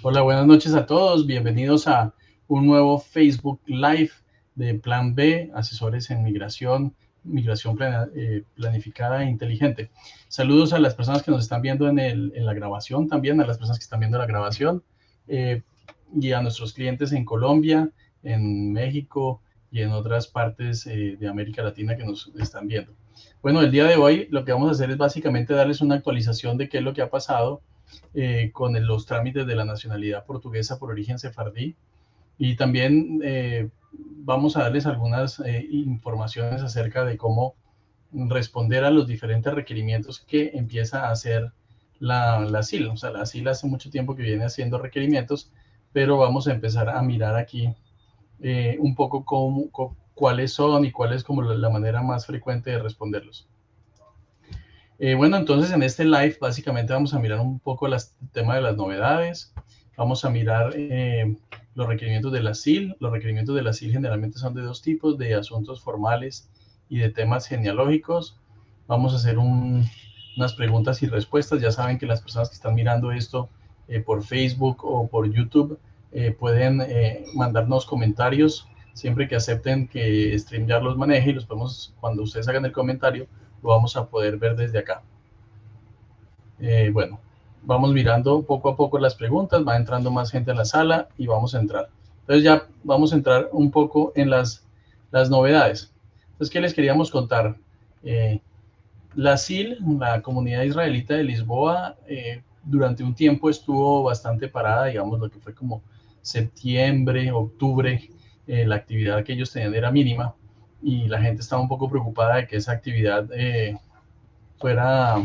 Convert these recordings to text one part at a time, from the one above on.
Hola, buenas noches a todos. Bienvenidos a un nuevo Facebook Live de Plan B, asesores en migración planificada e inteligente. Saludos a las personas que nos están viendo en la grabación, también a las personas que están viendo la grabación eh, y a nuestros clientes en Colombia, en México y en otras partes de América Latina que nos están viendo. Bueno, el día de hoy lo que vamos a hacer es básicamente darles una actualización de qué es lo que ha pasado con los trámites de la nacionalidad portuguesa por origen sefardí y también vamos a darles algunas informaciones acerca de cómo responder a los diferentes requerimientos que empieza a hacer la ASIL. O sea, la ASIL hace mucho tiempo que viene haciendo requerimientos, pero vamos a empezar a mirar aquí un poco cuáles son y cuál es como la manera más frecuente de responderlos. Bueno, entonces en este live básicamente vamos a mirar un poco el tema de las novedades, vamos a mirar los requerimientos de la SIL. Los requerimientos de la SIL generalmente son de dos tipos, de asuntos formales y de temas genealógicos. Vamos a hacer unas preguntas y respuestas. Ya saben que las personas que están mirando esto por Facebook o por YouTube pueden mandarnos comentarios siempre que acepten que StreamYard los maneje y los podemos, cuando ustedes hagan el comentario, lo vamos a poder ver desde acá. Bueno, vamos mirando poco a poco las preguntas, va entrando más gente a la sala y vamos a entrar. Entonces ya vamos a entrar un poco en las novedades. Entonces, ¿qué les queríamos contar? La SIL, la comunidad israelita de Lisboa, durante un tiempo estuvo bastante parada, digamos lo que fue como septiembre, octubre, la actividad que ellos tenían era mínima y la gente estaba un poco preocupada de que esa actividad fuera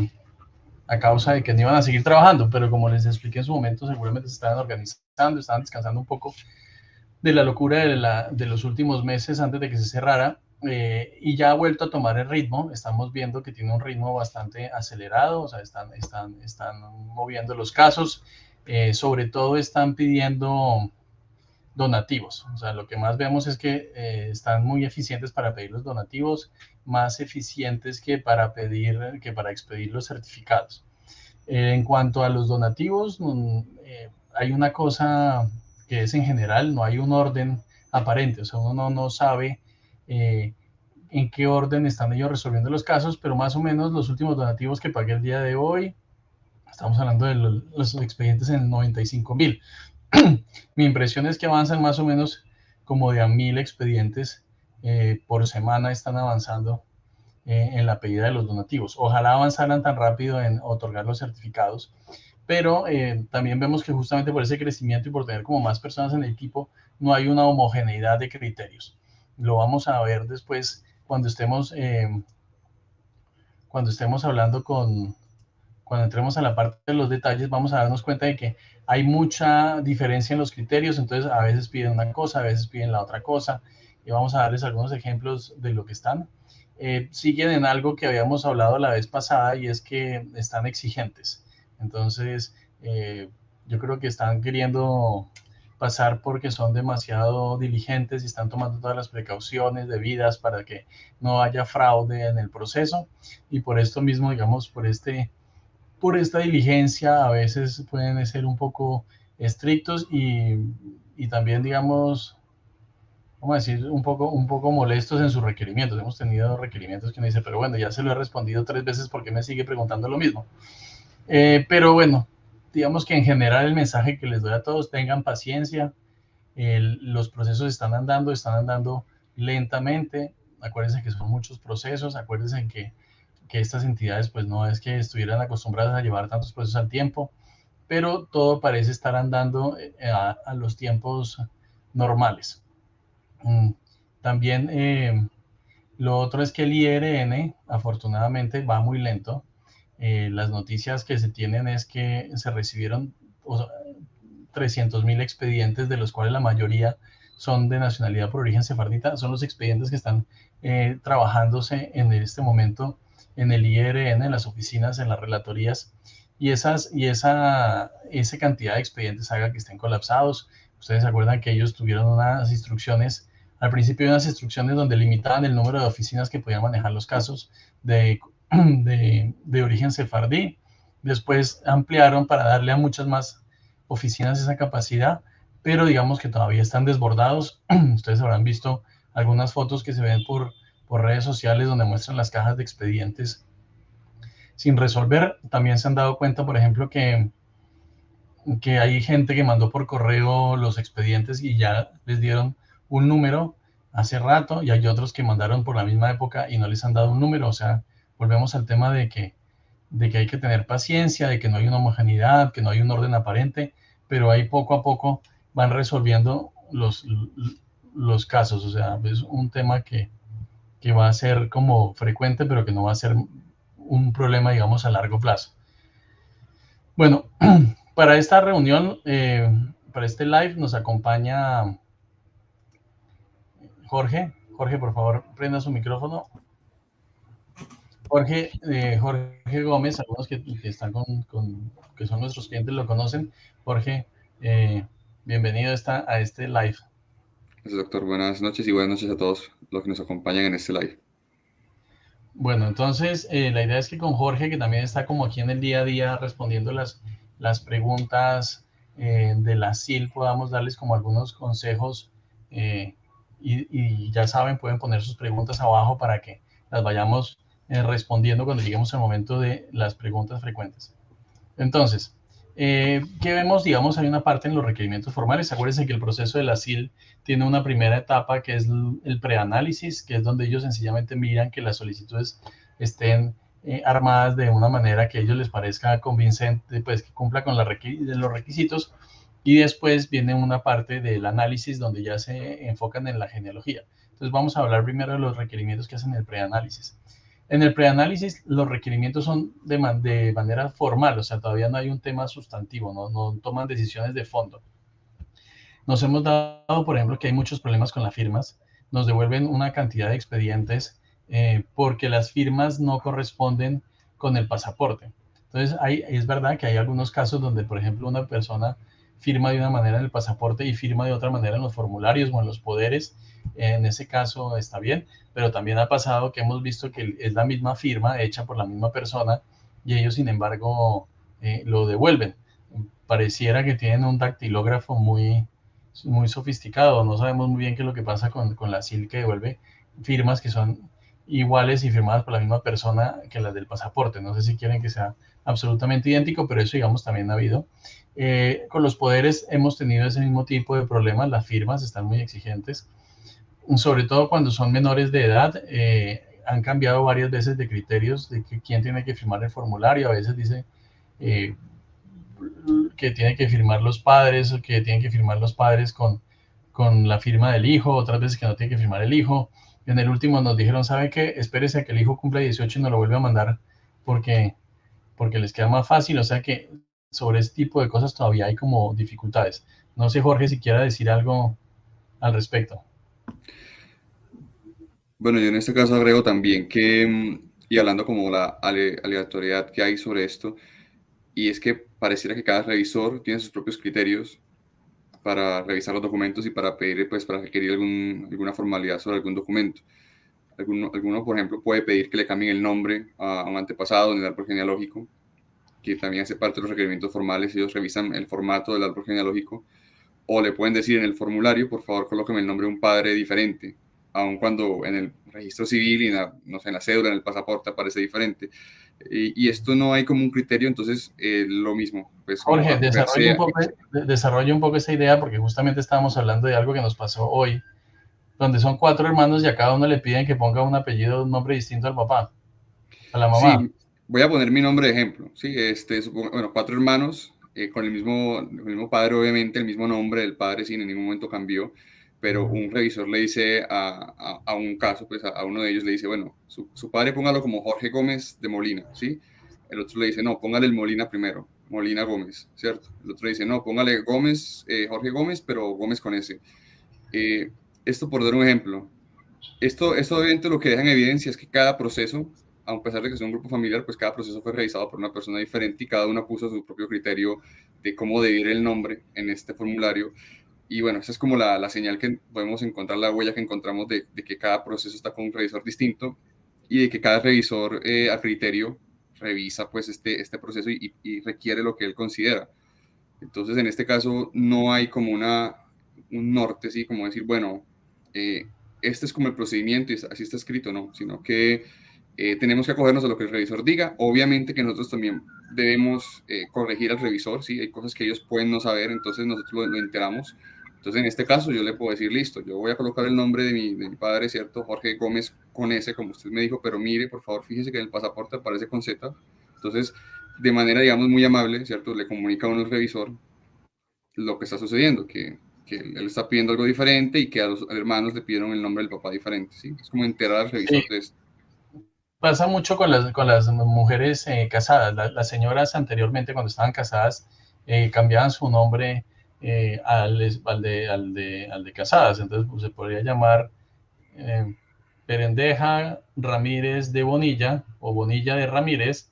a causa de que no iban a seguir trabajando, pero como les expliqué en su momento, seguramente se estaban organizando, estaban descansando un poco de la locura de los últimos meses antes de que se cerrara, y ya ha vuelto a tomar el ritmo. Estamos viendo que tiene un ritmo bastante acelerado, o sea, están moviendo los casos, sobre todo están pidiendo donativos. O sea, lo que más vemos es que están muy eficientes para pedir los donativos, más eficientes que para expedir los certificados. En cuanto a los donativos, hay una cosa que es en general, no hay un orden aparente, o sea, uno no sabe en qué orden están ellos resolviendo los casos, pero más o menos los últimos donativos que pagué el día de hoy, estamos hablando de los expedientes en 95,000. Mi impresión es que avanzan más o menos como de a 1,000 expedientes por semana están avanzando en la pedida de los donativos. Ojalá avanzaran tan rápido en otorgar los certificados, pero también vemos que justamente por ese crecimiento y por tener como más personas en el equipo, no hay una homogeneidad de criterios. Lo vamos a ver después cuando estemos hablando cuando entremos a la parte de los detalles, vamos a darnos cuenta de que hay mucha diferencia en los criterios, entonces a veces piden una cosa, a veces piden la otra cosa, y vamos a darles algunos ejemplos de lo que están. Siguen en algo que habíamos hablado la vez pasada, y es que están exigentes. Entonces, yo creo que están queriendo pasar porque son demasiado diligentes y están tomando todas las precauciones debidas para que no haya fraude en el proceso, y por esto mismo, digamos, por esta diligencia a veces pueden ser un poco estrictos y también, digamos, vamos a decir, un poco molestos en sus requerimientos. Hemos tenido requerimientos que me dicen, pero bueno, ya se lo he respondido 3 veces, ¿por qué me sigue preguntando lo mismo? Pero bueno, digamos que en general el mensaje que les doy a todos, tengan paciencia, los procesos están andando lentamente. Acuérdense que son muchos procesos, acuérdense que estas entidades pues no es que estuvieran acostumbradas a llevar tantos procesos al tiempo, pero todo parece estar andando a los tiempos normales. También lo otro es que el IRN afortunadamente va muy lento. Las noticias que se tienen es que se recibieron 300,000 expedientes, de los cuales la mayoría son de nacionalidad por origen sefardita. Son los expedientes que están trabajándose en este momento en el IRN, en las oficinas, en las relatorías, y esa cantidad de expedientes haga que estén colapsados. Ustedes se acuerdan que ellos tuvieron unas instrucciones, al principio unas instrucciones donde limitaban el número de oficinas que podían manejar los casos de origen sefardí. Después ampliaron para darle a muchas más oficinas esa capacidad, pero digamos que todavía están desbordados. Ustedes habrán visto algunas fotos que se ven por redes sociales donde muestran las cajas de expedientes sin resolver. También se han dado cuenta, por ejemplo, que hay gente que mandó por correo los expedientes y ya les dieron un número hace rato, y hay otros que mandaron por la misma época y no les han dado un número. O sea, volvemos al tema de que hay que tener paciencia, de que no hay una homogeneidad, que no hay un orden aparente, pero ahí poco a poco van resolviendo los casos. O sea, es un tema que va a ser como frecuente, pero que no va a ser un problema, digamos, a largo plazo. Bueno, para esta reunión, para este live, nos acompaña Jorge. Jorge, por favor, prenda su micrófono. Jorge Gómez, algunos que están que son nuestros clientes lo conocen. Jorge, bienvenido a este live. Gracias, doctor. Buenas noches y buenas noches a todos los que nos acompañan en este live. Bueno, entonces la idea es que con Jorge, que también está como aquí en el día a día respondiendo las preguntas de la SIL, podamos darles como algunos consejos, y ya saben, pueden poner sus preguntas abajo para que las vayamos respondiendo cuando lleguemos al momento de las preguntas frecuentes. Entonces, ¿qué vemos? Digamos, hay una parte en los requerimientos formales. Acuérdense que el proceso de la SIL tiene una primera etapa que es el preanálisis, que es donde ellos sencillamente miran que las solicitudes estén armadas de una manera que a ellos les parezca convincente, pues que cumpla con los requisitos. Y después viene una parte del análisis donde ya se enfocan en la genealogía. Entonces vamos a hablar primero de los requerimientos que hacen el preanálisis. En el preanálisis, los requerimientos son de manera formal, o sea, todavía no hay un tema sustantivo, no toman decisiones de fondo. Nos hemos dado, por ejemplo, que hay muchos problemas con las firmas, nos devuelven una cantidad de expedientes porque las firmas no corresponden con el pasaporte. Entonces, es verdad que hay algunos casos donde, por ejemplo, una persona firma de una manera en el pasaporte y firma de otra manera en los formularios o en los poderes. En ese caso está bien, pero también ha pasado que hemos visto que es la misma firma hecha por la misma persona y ellos, sin embargo, lo devuelven. Pareciera que tienen un dactilógrafo muy sofisticado. No sabemos muy bien qué es lo que pasa con la SIL, que devuelve firmas que son iguales y firmadas por la misma persona que las del pasaporte. No sé si quieren que sea absolutamente idéntico, pero eso, digamos, también ha habido. Con los poderes hemos tenido ese mismo tipo de problemas. Las firmas están muy exigentes, sobre todo cuando son menores de edad. Han cambiado varias veces de criterios de quién tiene que firmar el formulario. A veces dice eh, que tienen que firmar los padres, o que tienen que firmar los padres con la firma del hijo, otras veces que no tiene que firmar el hijo. En el último nos dijeron, ¿sabe qué? Espérese a que el hijo cumpla 18 y nos lo vuelve a mandar porque les queda más fácil. O sea que sobre este tipo de cosas todavía hay como dificultades. No sé, Jorge, si quiera decir algo al respecto. Bueno, yo en este caso agrego también que, y hablando como la aleatoriedad que hay sobre esto, y es que pareciera que cada revisor tiene sus propios criterios para revisar los documentos y para pedir, pues, para requerir alguna formalidad sobre algún documento. Alguno, por ejemplo, puede pedir que le cambien el nombre a un antepasado en el árbol genealógico, que también hace parte de los requerimientos formales. Ellos revisan el formato del árbol genealógico, o le pueden decir en el formulario, por favor, colóqueme el nombre de un padre diferente, aun cuando en el registro civil y no sé, en la cédula, en el pasaporte aparece diferente. Y esto no hay como un criterio, entonces lo mismo, pues como Jorge, acogerse a... desarrolle un poco esa idea, porque justamente estábamos hablando de algo que nos pasó hoy, donde son 4 hermanos y a cada uno le piden que ponga un apellido, un nombre distinto al papá, a la mamá. Sí, voy a poner mi nombre de ejemplo, ¿sí? Bueno, 4 hermanos con el mismo padre, obviamente, el mismo nombre del padre, sí, en ningún momento cambió, pero un revisor le dice a un caso, pues a uno de ellos le dice, bueno, su padre póngalo como Jorge Gómez de Molina, ¿sí? El otro le dice, no, póngale el Molina primero, Molina Gómez, ¿cierto? El otro le dice, no, póngale Gómez, Jorge Gómez, pero Gómez con S. Eh, Esto por dar un ejemplo. Esto obviamente lo que deja en evidencia es que cada proceso, a pesar de que es un grupo familiar, pues cada proceso fue revisado por una persona diferente y cada una puso su propio criterio de cómo debir el nombre en este formulario. Y bueno, esa es como la señal que podemos encontrar, la huella que encontramos de que cada proceso está con un revisor distinto y de que cada revisor a criterio revisa pues este proceso y requiere lo que él considera. Entonces, en este caso, no hay como un norte, ¿sí? Como decir, bueno, este es como el procedimiento y así está escrito, no, sino que tenemos que acogernos a lo que el revisor diga. Obviamente que nosotros también debemos corregir al revisor, ¿sí? Hay cosas que ellos pueden no saber, entonces nosotros lo enteramos. Entonces, en este caso, yo le puedo decir, listo, yo voy a colocar el nombre de mi padre, ¿cierto? Jorge Gómez con S, como usted me dijo, pero mire, por favor, fíjese que en el pasaporte aparece con Z. Entonces, de manera, digamos, muy amable, ¿cierto? Le comunica a uno el revisor lo que está sucediendo, que él está pidiendo algo diferente y que a los hermanos le pidieron el nombre del papá diferente, ¿sí? Es como enterar al Sí, revisor de esto. pasa mucho con las mujeres casadas. Las señoras anteriormente, cuando estaban casadas, cambiaban su nombre al de casadas. Entonces, pues, se podría llamar eh, Perendeja Ramírez de Bonilla o Bonilla de Ramírez,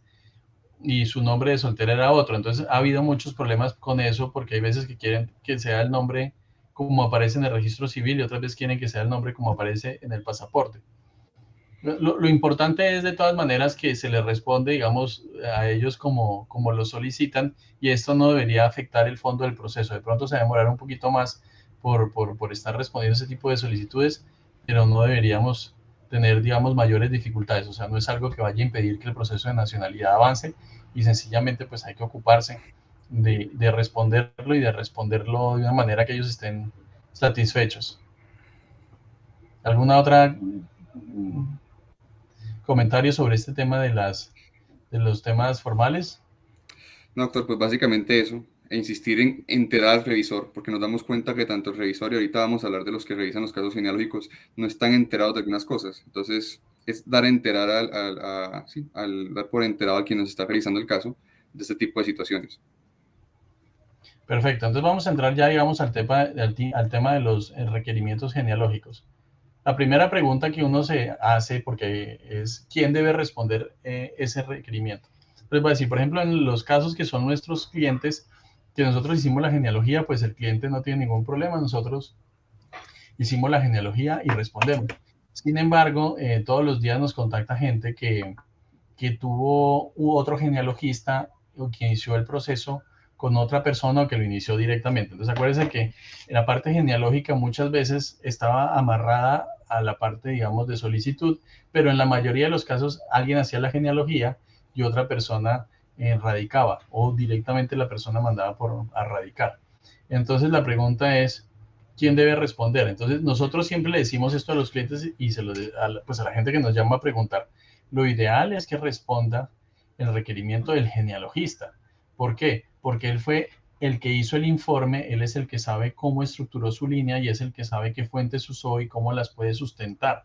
y su nombre de soltera era otro. Entonces ha habido muchos problemas con eso porque hay veces que quieren que sea el nombre como aparece en el registro civil y otras veces quieren que sea el nombre como aparece en el pasaporte. Lo importante es de todas maneras que se les responde, digamos, a ellos como lo solicitan, y esto no debería afectar el fondo del proceso. De pronto se va a demorar un poquito más por estar respondiendo ese tipo de solicitudes, pero no deberíamos tener, digamos, mayores dificultades. O sea, no es algo que vaya a impedir que el proceso de nacionalidad avance, y sencillamente pues hay que ocuparse de responderlo y de responderlo de una manera que ellos estén satisfechos. ¿Alguna otra comentario sobre este tema de los temas formales? No, doctor, pues básicamente eso, e insistir en enterar al revisor, porque nos damos cuenta que tanto el revisor, y ahorita vamos a hablar de los que revisan los casos genealógicos, no están enterados de algunas cosas. Entonces, es dar a enterar sí, al dar por enterado a quien nos está revisando el caso de este tipo de situaciones. Perfecto, entonces vamos a entrar ya, digamos, al tema de los requerimientos genealógicos. La primera pregunta que uno se hace, porque es quién debe responder ese requerimiento. Entonces va a decir, por ejemplo, en los casos que son nuestros clientes, que nosotros hicimos la genealogía, pues el cliente no tiene ningún problema, nosotros hicimos la genealogía y respondemos. Sin embargo, todos los días nos contacta gente que tuvo otro genealogista o que inició el proceso con otra persona o que lo inició directamente. Entonces acuérdense que la parte genealógica muchas veces estaba amarrada a la parte, digamos, de solicitud, pero en la mayoría de los casos alguien hacía la genealogía y otra persona radicaba, o directamente la persona mandaba a radicar. Entonces la pregunta es, ¿quién debe responder? Entonces nosotros siempre le decimos esto a los clientes y pues a la gente que nos llama a preguntar. Lo ideal es que responda el requerimiento del genealogista. ¿Por qué? Porque él fue el que hizo el informe, él es el que sabe cómo estructuró su línea y es el que sabe qué fuentes usó y cómo las puede sustentar.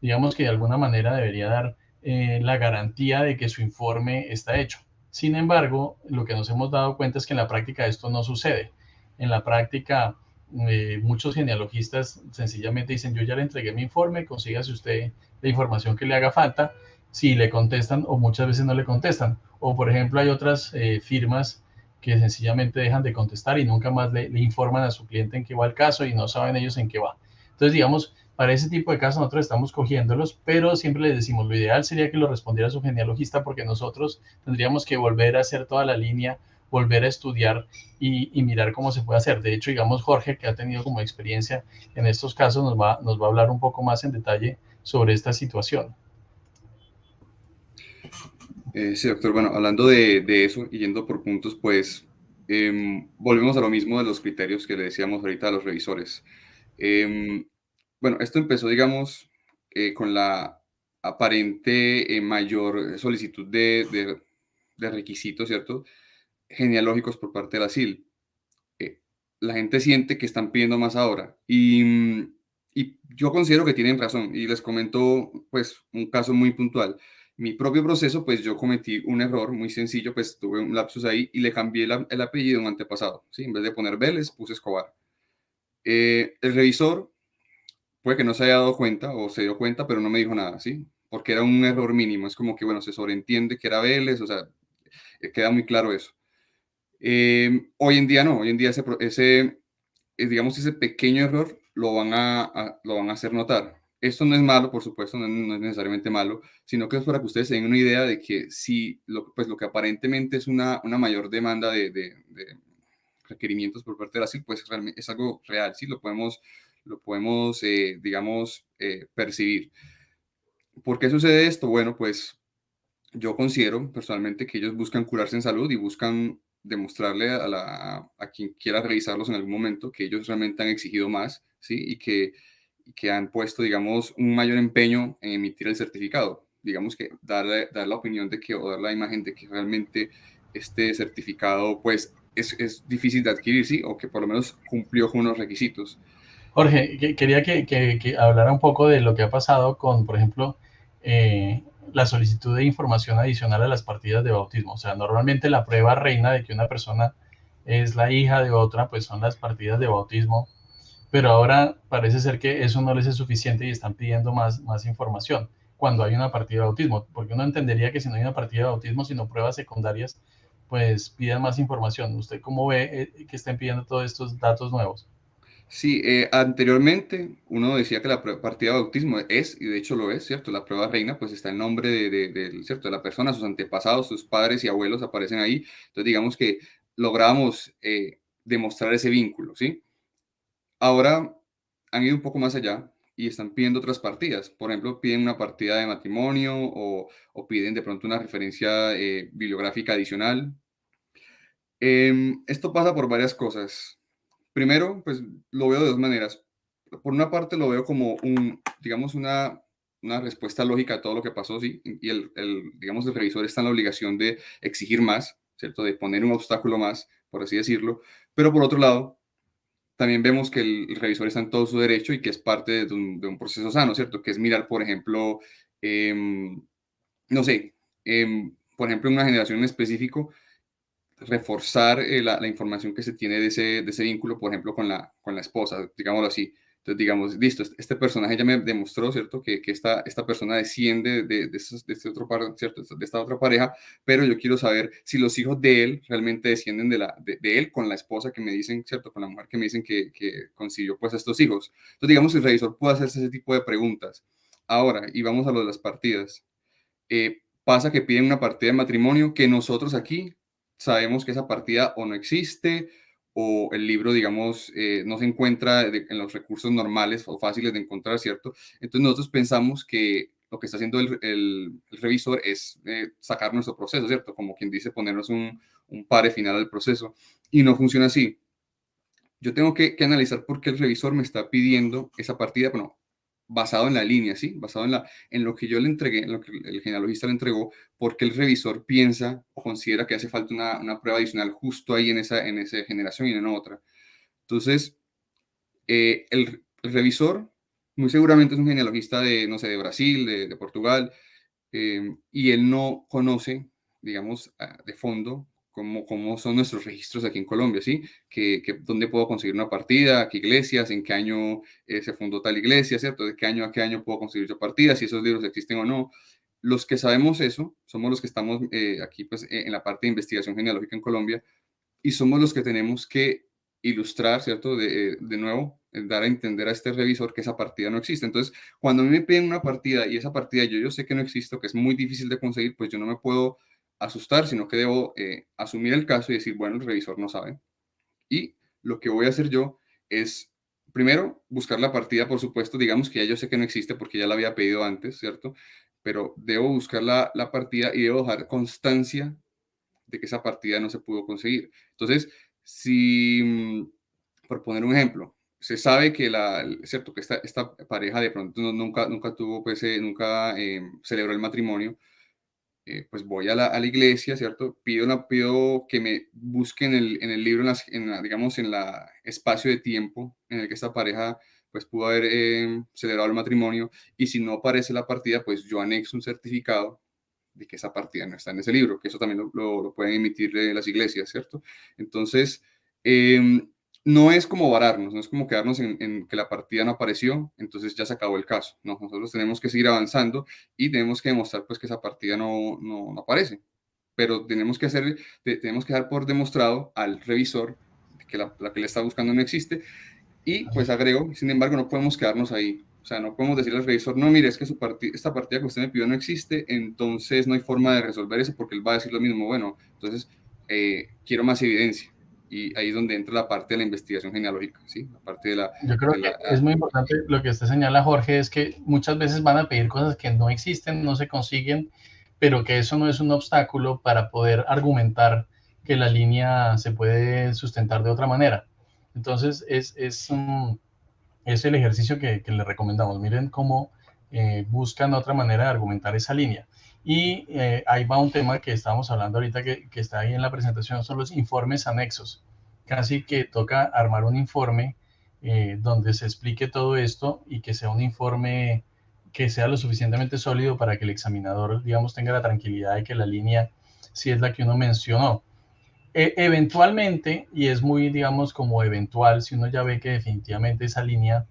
Digamos que de alguna manera debería dar la garantía de que su informe está hecho. Sin embargo, lo que nos hemos dado cuenta es que en la práctica esto no sucede. En la práctica, muchos genealogistas sencillamente dicen, yo ya le entregué mi informe, consígase usted la información que le haga falta, si le contestan o muchas veces no le contestan. O por ejemplo hay otras firmas que sencillamente dejan de contestar y nunca más le informan a su cliente en qué va el caso y no saben ellos en qué va. Entonces, digamos, para ese tipo de casos nosotros estamos cogiéndolos, pero siempre les decimos, lo ideal sería que lo respondiera su genealogista porque nosotros tendríamos que volver a hacer toda la línea, volver a estudiar y mirar cómo se puede hacer. De hecho, digamos, Jorge, que ha tenido como experiencia en estos casos, nos va a hablar un poco más en detalle sobre esta situación. Sí, doctor, bueno, hablando de eso y yendo por puntos, pues volvemos a lo mismo de los criterios que le decíamos ahorita a los revisores. Bueno, esto empezó, digamos, con la aparente mayor solicitud de requisitos, ¿cierto? Genealógicos por parte de la SIL. eh, la gente siente que están pidiendo más ahora y yo considero que tienen razón y les comento pues un caso muy puntual. Mi propio proceso, pues yo cometí un error muy sencillo, pues tuve un lapsus ahí y le cambié el apellido a un antepasado, ¿sí? En vez de poner Vélez, puse Escobar. El revisor puede que no se haya dado cuenta o se dio cuenta, pero no me dijo nada, ¿sí? Porque era un error mínimo, es como que, bueno, se sobreentiende que era Vélez, o sea, queda muy claro eso. Hoy en día no, hoy en día digamos, ese pequeño error lo van a hacer notar. Esto no es malo, por supuesto, no es necesariamente malo, sino que es para que ustedes tengan una idea de que si pues lo que aparentemente es una mayor demanda requerimientos por parte de la SIC, pues realmente es algo real, ¿sí? Lo podemos digamos, percibir. ¿Por qué sucede esto? Bueno, pues yo considero personalmente que ellos buscan curarse en salud y buscan demostrarle a quien quiera revisarlos en algún momento que ellos realmente han exigido más, ¿sí? Y que han puesto, digamos, un mayor empeño en emitir el certificado. Digamos que dar la opinión de que, o dar la imagen de que realmente este certificado, pues, es difícil de adquirir, ¿sí? O que por lo menos cumplió con unos requisitos. Jorge, quería que hablara un poco de lo que ha pasado con, por ejemplo, la solicitud de información adicional a las partidas de bautismo. O sea, normalmente la prueba reina de que una persona es la hija de otra, pues son las partidas de bautismo, pero ahora parece ser que eso no les es suficiente y están pidiendo más información cuando hay una partida de bautismo, porque uno entendería que si no hay una partida de bautismo, sino pruebas secundarias, pues pidan más información. ¿Usted cómo ve que estén pidiendo todos estos datos nuevos? Sí, anteriormente uno decía que la partida de bautismo es, y de hecho lo es, ¿cierto? La prueba reina, pues está el nombre ¿cierto? De la persona, sus antepasados, sus padres y abuelos aparecen ahí. Entonces, digamos que logramos demostrar ese vínculo, ¿sí? Ahora han ido un poco más allá y están pidiendo otras partidas. Por ejemplo, piden una partida de matrimonio o piden de pronto una referencia bibliográfica adicional. Esto pasa por varias cosas. Primero, pues lo veo de dos maneras. Por una parte lo veo como digamos, una respuesta lógica a todo lo que pasó, sí, y digamos, el revisor está en la obligación de exigir más, ¿cierto? De poner un obstáculo más, por así decirlo. Pero por otro lado, también vemos que el revisor está en todo su derecho y que es parte de un proceso sano, ¿cierto? Que es mirar, por ejemplo, no sé, por ejemplo, en una generación en específico, reforzar la información que se tiene de ese vínculo, por ejemplo, con la esposa, digámoslo así. Entonces, digamos, listo, este personaje ya me demostró, ¿cierto?, que esta persona desciende de este otro ¿cierto?, de esta otra pareja, pero yo quiero saber si los hijos de él realmente descienden de él con la esposa que me dicen, ¿cierto?, con la mujer que me dicen que concibió, pues, a estos hijos. Entonces, digamos, el revisor puede hacerse ese tipo de preguntas. Ahora, y vamos a lo de las partidas. Pasa que piden una partida de matrimonio que nosotros aquí sabemos que esa partida o no existe o el libro, digamos, no se encuentra en los recursos normales o fáciles de encontrar, ¿cierto? Entonces nosotros pensamos que lo que está haciendo el revisor es sacar nuestro proceso, ¿cierto? Como quien dice, ponernos un pare final al proceso. Y no funciona así. Yo tengo que analizar por qué el revisor me está pidiendo esa partida, bueno, basado en la línea, ¿sí? Basado en lo que yo le entregué, en lo que el genealogista le entregó, porque el revisor piensa o considera que hace falta una prueba adicional justo ahí en esa generación y en otra. Entonces, el revisor muy seguramente es un genealogista de, no sé, de Brasil, de Portugal, y él no conoce, digamos, de fondo cómo son nuestros registros aquí en Colombia, ¿sí? Dónde puedo conseguir una partida, qué iglesias, en qué año se fundó tal iglesia, ¿cierto? De qué año a qué año puedo conseguir yo partidas, si esos libros existen o no. Los que sabemos eso somos los que estamos aquí pues, en la parte de investigación genealógica en Colombia y somos los que tenemos que ilustrar, ¿cierto? De nuevo, dar a entender a este revisor que esa partida no existe. Entonces, cuando a mí me piden una partida y esa partida yo sé que no existe, que es muy difícil de conseguir, pues yo no me puedo asustar, sino que debo asumir el caso y decir, bueno, el revisor no sabe. Y lo que voy a hacer yo es, primero, buscar la partida, por supuesto, digamos que ya yo sé que no existe porque ya la había pedido antes, ¿cierto? Pero debo buscar la partida y debo dejar constancia de que esa partida no se pudo conseguir. Entonces, si, por poner un ejemplo, se sabe que cierto que esta pareja de pronto nunca tuvo, pues, nunca celebró el matrimonio, pues voy a la iglesia, ¿cierto? Pido que me busquen en el libro, digamos, en la espacio de tiempo en el que esta pareja pues pudo haber celebrado el matrimonio, y si no aparece la partida, pues yo anexo un certificado de que esa partida no está en ese libro, que eso también lo pueden emitir las iglesias, ¿cierto? Entonces, no es como vararnos, no es como quedarnos en que la partida no apareció, entonces ya se acabó el caso. No, nosotros tenemos que seguir avanzando y tenemos que demostrar pues que esa partida no aparece. Pero tenemos que dar por demostrado al revisor que la que le está buscando no existe, y pues agrego, sin embargo, no podemos quedarnos ahí. O sea, no podemos decirle al revisor, no, mire, es que esta partida que usted me pidió no existe, entonces no hay forma de resolver eso, porque él va a decir lo mismo. Bueno, entonces quiero más evidencia. Y ahí es donde entra la parte de la investigación genealógica, ¿sí? La parte de la... Yo creo que es muy importante lo que usted señala, Jorge, es que muchas veces van a pedir cosas que no existen, no se consiguen, pero que eso no es un obstáculo para poder argumentar que la línea se puede sustentar de otra manera. Entonces, es el ejercicio que le recomendamos. Miren cómo buscan otra manera de argumentar esa línea. Y ahí va un tema que estábamos hablando ahorita que está ahí en la presentación, son los informes anexos. Casi que toca armar un informe donde se explique todo esto y que sea un informe que sea lo suficientemente sólido para que el examinador, digamos, tenga la tranquilidad de que la línea sí es la que uno mencionó. Eventualmente, y es muy, digamos, como eventual, si uno ya ve que definitivamente esa línea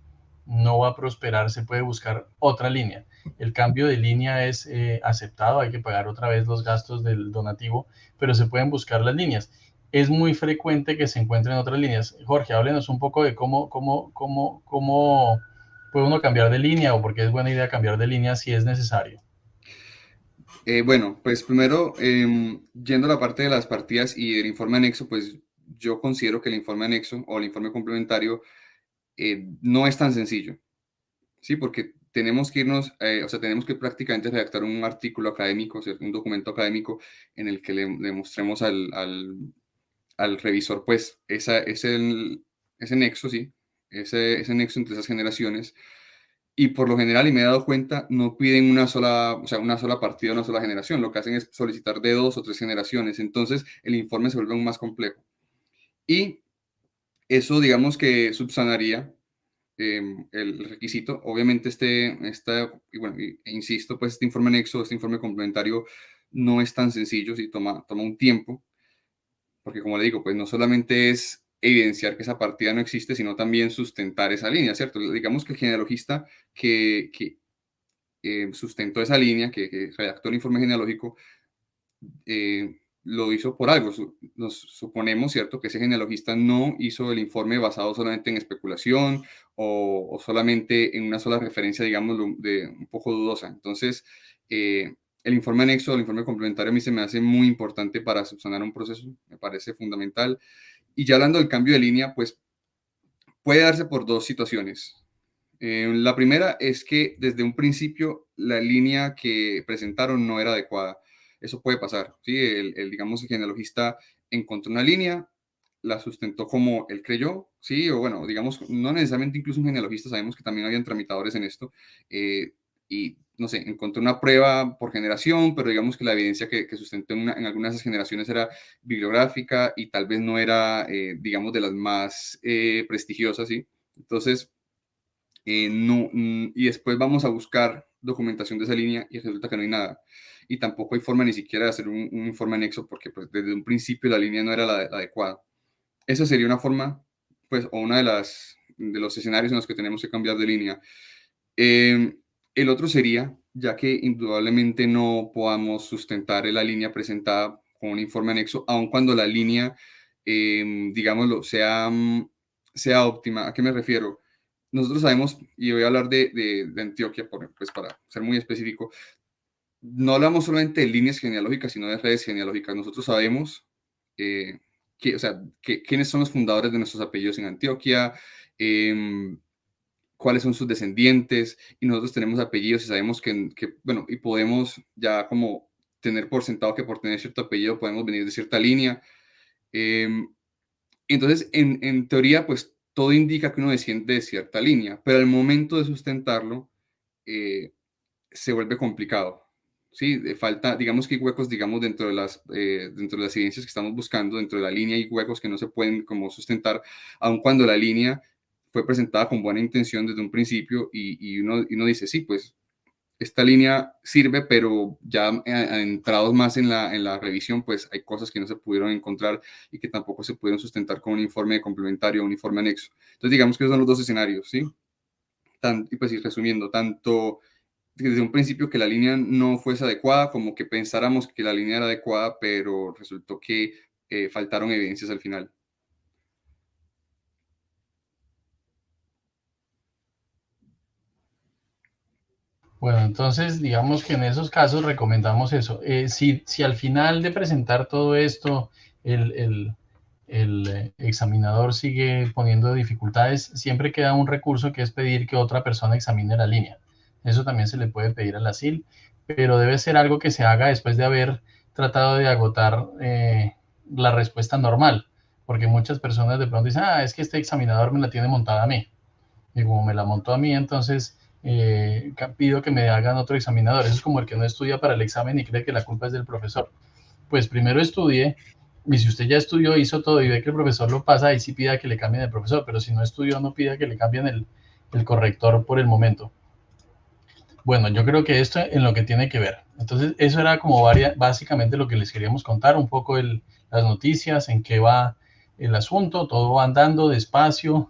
no va a prosperar, se puede buscar otra línea. El cambio de línea es aceptado, hay que pagar otra vez los gastos del donativo, pero se pueden buscar las líneas. Es muy frecuente que se encuentren otras líneas. Jorge, háblenos un poco de cómo puede uno cambiar de línea o por qué es buena idea cambiar de línea si es necesario. Bueno, pues primero, yendo a la parte de las partidas y del informe anexo, pues yo considero que el informe anexo o el informe complementario no es tan sencillo, ¿sí? Porque tenemos que irnos, o sea, tenemos que prácticamente redactar un artículo académico, ¿cierto? Un documento académico en el que le mostremos al revisor, pues, ese nexo, ¿sí? Ese nexo entre esas generaciones. Y por lo general, y me he dado cuenta, no piden una sola, o sea, una sola partida, una sola generación. Lo que hacen es solicitar de 2 o 3 generaciones. Entonces, el informe se vuelve aún más complejo. Y eso, digamos que subsanaría el requisito. Obviamente, y bueno, insisto, pues este informe anexo, este informe complementario, no es tan sencillo, sí, toma un tiempo, porque como le digo, pues no solamente es evidenciar que esa partida no existe, sino también sustentar esa línea, ¿cierto? Digamos que el genealogista que sustentó esa línea, que redactó el informe genealógico, lo hizo por algo. Nos suponemos, ¿cierto?, que ese genealogista no hizo el informe basado solamente en especulación o solamente en una sola referencia, digamos, de un poco dudosa. Entonces, el informe anexo, el informe complementario, a mí se me hace muy importante para subsanar un proceso, me parece fundamental. Y ya hablando del cambio de línea, pues puede darse por 2 situaciones. La primera es que desde un principio la línea que presentaron no era adecuada. Eso puede pasar, ¿sí? Digamos, el genealogista encontró una línea, la sustentó como él creyó, ¿sí? O bueno, digamos, no necesariamente incluso un genealogista, sabemos que también habían tramitadores en esto, y no sé, encontró una prueba por generación, pero digamos que la evidencia que sustentó en algunas de esas generaciones era bibliográfica y tal vez no era, digamos, de las más prestigiosas, ¿sí? Entonces, y después vamos a buscar documentación de esa línea y resulta que no hay nada. Y tampoco hay forma ni siquiera de hacer un informe anexo porque pues, desde un principio la línea no era la adecuada. Esa sería una forma, pues, o una de los escenarios en los que tenemos que cambiar de línea. El otro sería, ya que indudablemente no podamos sustentar la línea presentada con un informe anexo, aun cuando la línea, digámoslo, sea óptima. ¿A qué me refiero? Nosotros sabemos, y voy a hablar de Antioquia, pues para ser muy específico, no hablamos solamente de líneas genealógicas, sino de redes genealógicas. Nosotros sabemos o sea, quiénes son los fundadores de nuestros apellidos en Antioquia, cuáles son sus descendientes, y nosotros tenemos apellidos y sabemos bueno, y podemos ya como tener por sentado que por tener cierto apellido podemos venir de cierta línea. Entonces, en teoría, pues todo indica que uno desciende de cierta línea, pero al momento de sustentarlo, se vuelve complicado. Sí, falta, digamos que hay huecos, digamos, dentro de las evidencias que estamos buscando, dentro de la línea hay huecos que no se pueden como sustentar, aun cuando la línea fue presentada con buena intención desde un principio y uno dice, sí, pues esta línea sirve, pero ya entrados más en la revisión, pues hay cosas que no se pudieron encontrar y que tampoco se pudieron sustentar con un informe complementario, un informe anexo. Entonces, digamos que esos son los 2 escenarios, ¿sí? Y pues, resumiendo, tanto desde un principio que la línea no fuese adecuada, como que pensáramos que la línea era adecuada, pero resultó que faltaron evidencias al final. Bueno, entonces digamos que en esos casos recomendamos eso. Si al final de presentar todo esto, el, examinador sigue poniendo dificultades, siempre queda un recurso que es pedir que otra persona examine la línea. Eso también se le puede pedir al ASIL, pero debe ser algo que se haga después de haber tratado de agotar la respuesta normal, porque muchas personas de pronto dicen, es que este examinador me la tiene montada a mí. Y como me la montó a mí, entonces pido que me hagan otro examinador. Eso es como el que no estudia para el examen y cree que la culpa es del profesor. Pues primero estudie, y si usted ya estudió, hizo todo y ve que el profesor lo pasa, ahí sí pida que le cambien el profesor, pero si no estudió, no pida que le cambien el corrector por el momento. Bueno, yo creo que esto en lo que tiene que ver. Entonces, eso era como básicamente lo que les queríamos contar, un poco las noticias, en qué va el asunto, todo va andando despacio,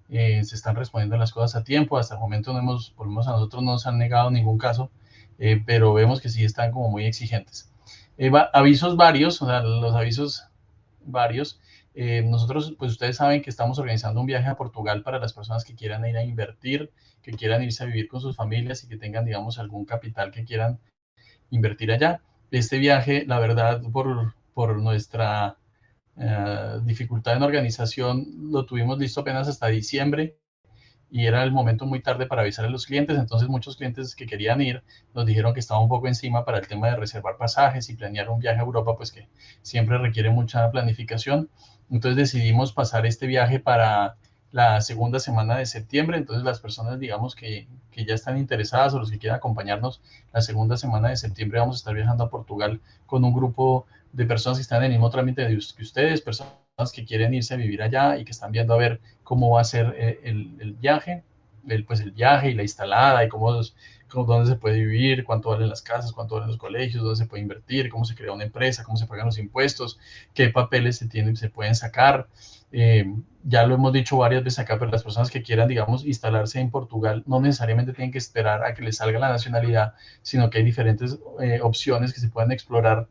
se están respondiendo las cosas a tiempo, hasta el momento no hemos, por lo menos a nosotros no nos han negado ningún caso, pero vemos que sí están como muy exigentes. Avisos varios, o sea, los avisos varios. Nosotros, pues ustedes saben que estamos organizando un viaje a Portugal para las personas que quieran ir a invertir, que quieran irse a vivir con sus familias y que tengan, digamos, algún capital que quieran invertir allá. Este viaje, la verdad, por nuestra dificultad en organización, lo tuvimos listo apenas hasta diciembre y era el momento muy tarde para avisar a los clientes, entonces muchos clientes que querían ir nos dijeron que estaba un poco encima para el tema de reservar pasajes y planear un viaje a Europa, pues que siempre requiere mucha planificación. Entonces decidimos pasar este viaje para la segunda semana de septiembre, entonces las personas, digamos, que ya están interesadas o los que quieran acompañarnos, la segunda semana de septiembre vamos a estar viajando a Portugal con un grupo de personas que están en el mismo trámite que ustedes, personas que quieren irse a vivir allá y que están viendo a ver cómo va a ser el viaje, pues el viaje y la instalada y dónde se puede vivir, cuánto valen las casas, cuánto valen los colegios, dónde se puede invertir, cómo se crea una empresa, cómo se pagan los impuestos, qué papeles se pueden sacar. Ya lo hemos dicho varias veces acá, pero las personas que quieran, digamos, instalarse en Portugal no necesariamente tienen que esperar a que les salga la nacionalidad, sino que hay diferentes opciones que se pueden explorar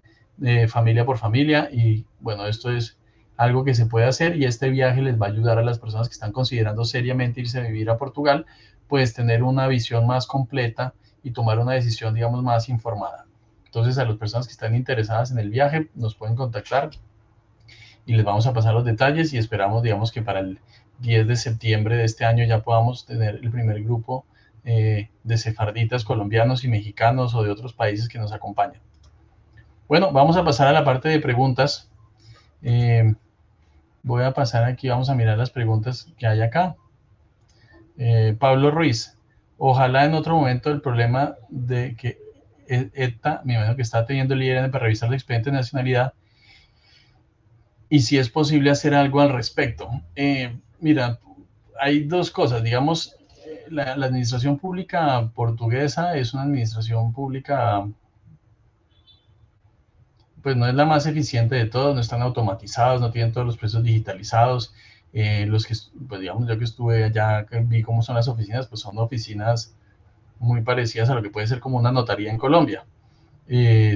familia por familia y bueno, esto es algo que se puede hacer y este viaje les va a ayudar a las personas que están considerando seriamente irse a vivir a Portugal, pues tener una visión más completa y tomar una decisión, digamos, más informada. Entonces, a las personas que están interesadas en el viaje, nos pueden contactar y les vamos a pasar los detalles y esperamos, digamos, que para el 10 de septiembre de este año ya podamos tener el primer grupo de sefarditas colombianos y mexicanos o de otros países que nos acompañan. Bueno, vamos a pasar a la parte de preguntas. Voy a pasar aquí, vamos a mirar las preguntas que hay acá. Pablo Ruiz, ojalá en otro momento el problema de que ETA, me imagino que está teniendo el IRN para revisar el expediente de nacionalidad y si es posible hacer algo al respecto. Mira, hay dos cosas, digamos, la administración pública portuguesa es una administración pública, pues no es la más eficiente de todos, no están automatizados, no tienen todos los procesos digitalizados. Los que, pues digamos, yo que estuve allá, que vi cómo son las oficinas, pues son oficinas muy parecidas a lo que puede ser como una notaría en Colombia.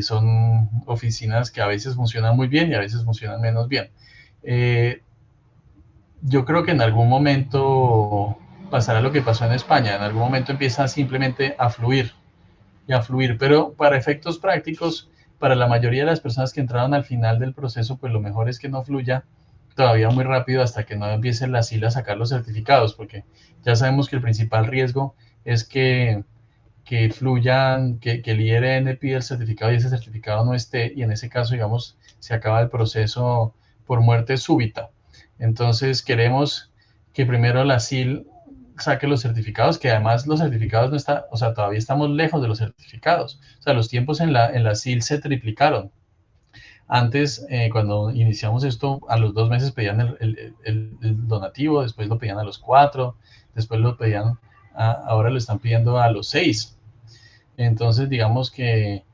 Son oficinas que a veces funcionan muy bien y a veces funcionan menos bien. Yo creo que en algún momento pasará lo que pasó en España, en algún momento empieza simplemente a fluir y a fluir, pero para efectos prácticos, para la mayoría de las personas que entraron al final del proceso, pues lo mejor es que no fluya todavía muy rápido hasta que no empiecen la SIL a sacar los certificados, porque ya sabemos que el principal riesgo es que fluyan, que el IRN pide el certificado y ese certificado no esté, y en ese caso, digamos, se acaba el proceso por muerte súbita. Entonces, queremos que primero la SIL saque los certificados, que además los certificados no están, o sea, todavía estamos lejos de los certificados. O sea, los tiempos en la SIL se triplicaron. Antes, cuando iniciamos esto, a los 2 meses pedían el donativo, después lo pedían a los 4, después lo pedían, ahora lo están pidiendo a los 6. Entonces, digamos que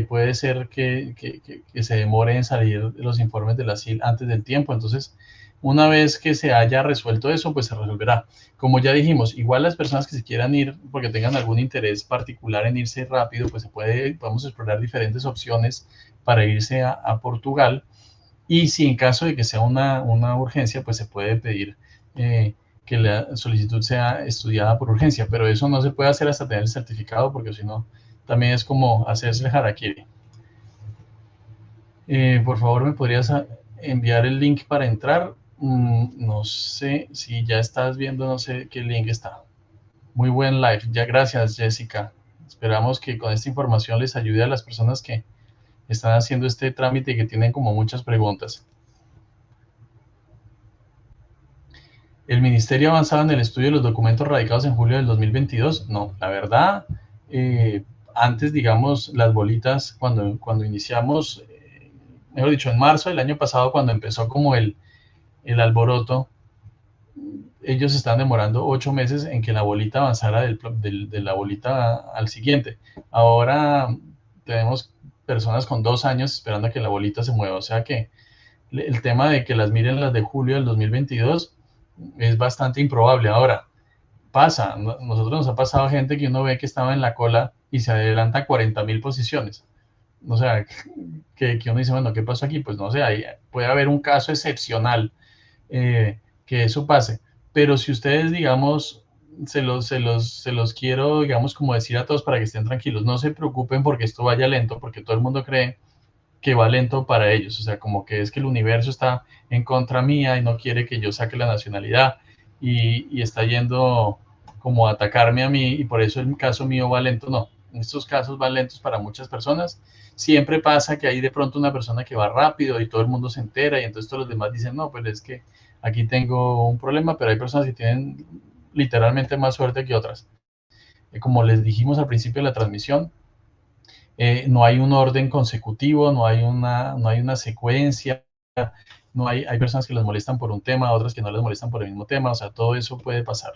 puede ser que se demore en salir los informes de la SIL antes del tiempo. Entonces, una vez que se haya resuelto eso, pues se resolverá. Como ya dijimos, igual las personas que se quieran ir porque tengan algún interés particular en irse rápido, pues podemos explorar diferentes opciones para irse a Portugal. Y si en caso de que sea una urgencia, pues se puede pedir que la solicitud sea estudiada por urgencia, pero eso no se puede hacer hasta tener el certificado, porque si no, también es como hacerse el harakiri. Por favor, ¿me podrías enviar el link para entrar. No sé si ya estás viendo, no sé qué link está. Muy buen live. Ya, gracias, Jessica. Esperamos que con esta información les ayude a las personas que están haciendo este trámite y que tienen como muchas preguntas. ¿El ministerio ha avanzado en el estudio de los documentos radicados en julio del 2022? No, la verdad, antes, digamos, las bolitas, cuando iniciamos, mejor dicho, en marzo del año pasado, cuando empezó como el alboroto, ellos están demorando 8 meses en que la bolita avanzara de la bolita al siguiente. Ahora tenemos personas con 2 años esperando a que la bolita se mueva, o sea que el tema de que las miren las de julio del 2022 es bastante improbable. Ahora, pasa, nosotros nos ha pasado gente que uno ve que estaba en la cola y se adelanta 40.000 posiciones. O sea, que uno dice, bueno, ¿qué pasó aquí? Pues no sé, puede haber un caso excepcional que eso pase. Pero si ustedes, digamos, se los quiero, digamos, como decir a todos para que estén tranquilos, no se preocupen porque esto vaya lento, porque todo el mundo cree que va lento para ellos, o sea, como que es que el universo está en contra mía y no quiere que yo saque la nacionalidad y está yendo como a atacarme a mí y por eso el caso mío va lento. No, estos casos van lentos para muchas personas. Siempre pasa que hay de pronto una persona que va rápido y todo el mundo se entera y entonces todos los demás dicen, no, pues es que aquí tengo un problema, pero hay personas que tienen literalmente más suerte que otras. Como les dijimos al principio de la transmisión, no hay un orden consecutivo, no hay una secuencia, hay personas que les molestan por un tema, otras que no les molestan por el mismo tema, o sea, todo eso puede pasar.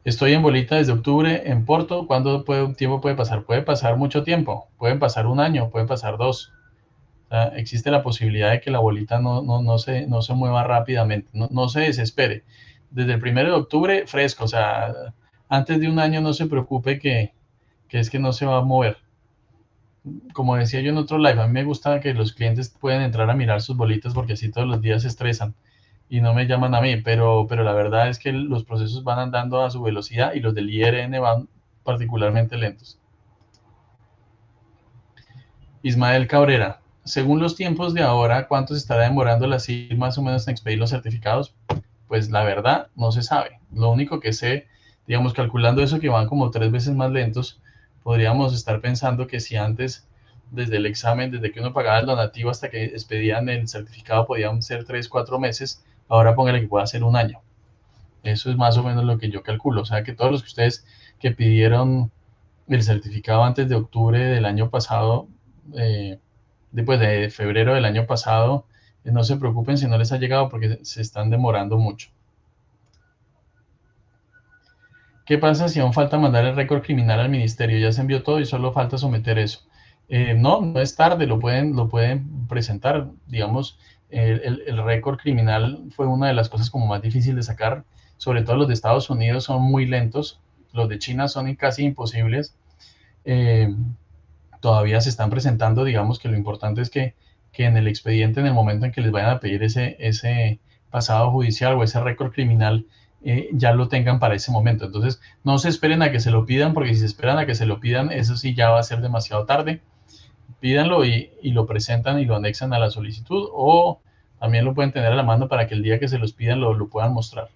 Estoy en bolita desde octubre en Porto. ¿Cuánto tiempo puede pasar? Puede pasar mucho tiempo, pueden pasar un año, pueden pasar dos. O sea, existe la posibilidad de que la bolita no se mueva rápidamente, no se desespere. Desde el 1 de octubre, fresco, o sea, antes de un año no se preocupe que es que no se va a mover. Como decía yo en otro live, a mí me gusta que los clientes pueden entrar a mirar sus bolitas porque así todos los días se estresan y no me llaman a mí, pero la verdad es que los procesos van andando a su velocidad y los del IRN van particularmente lentos. Ismael Cabrera, según los tiempos de ahora, ¿cuánto se estará demorando la CIL más o menos en expedir los certificados? Pues la verdad no se sabe. Lo único que sé, digamos, calculando eso que van como 3 veces más lentos, podríamos estar pensando que si antes, desde el examen, desde que uno pagaba el donativo hasta que expedían el certificado, podían ser 3, 4 meses, ahora póngale que pueda ser un año. Eso es más o menos lo que yo calculo. O sea que todos los que ustedes que pidieron el certificado antes de octubre del año pasado, después de febrero del año pasado, no se preocupen si no les ha llegado porque se están demorando mucho. ¿Qué pasa si aún falta mandar el récord criminal al ministerio? Ya se envió todo y solo falta someter eso. No es tarde, lo pueden presentar. Digamos, el récord criminal fue una de las cosas como más difíciles de sacar. Sobre todo los de Estados Unidos son muy lentos. Los de China son casi imposibles. Eh, Todavía se están presentando. Digamos que lo importante es que en el expediente, en el momento en que les vayan a pedir ese pasado judicial o ese récord criminal, ya lo tengan para ese momento. Entonces, no se esperen a que se lo pidan, porque si se esperan a que se lo pidan, eso sí ya va a ser demasiado tarde. Pídanlo y lo presentan y lo anexan a la solicitud, o también lo pueden tener a la mano para que el día que se los pidan lo puedan mostrar.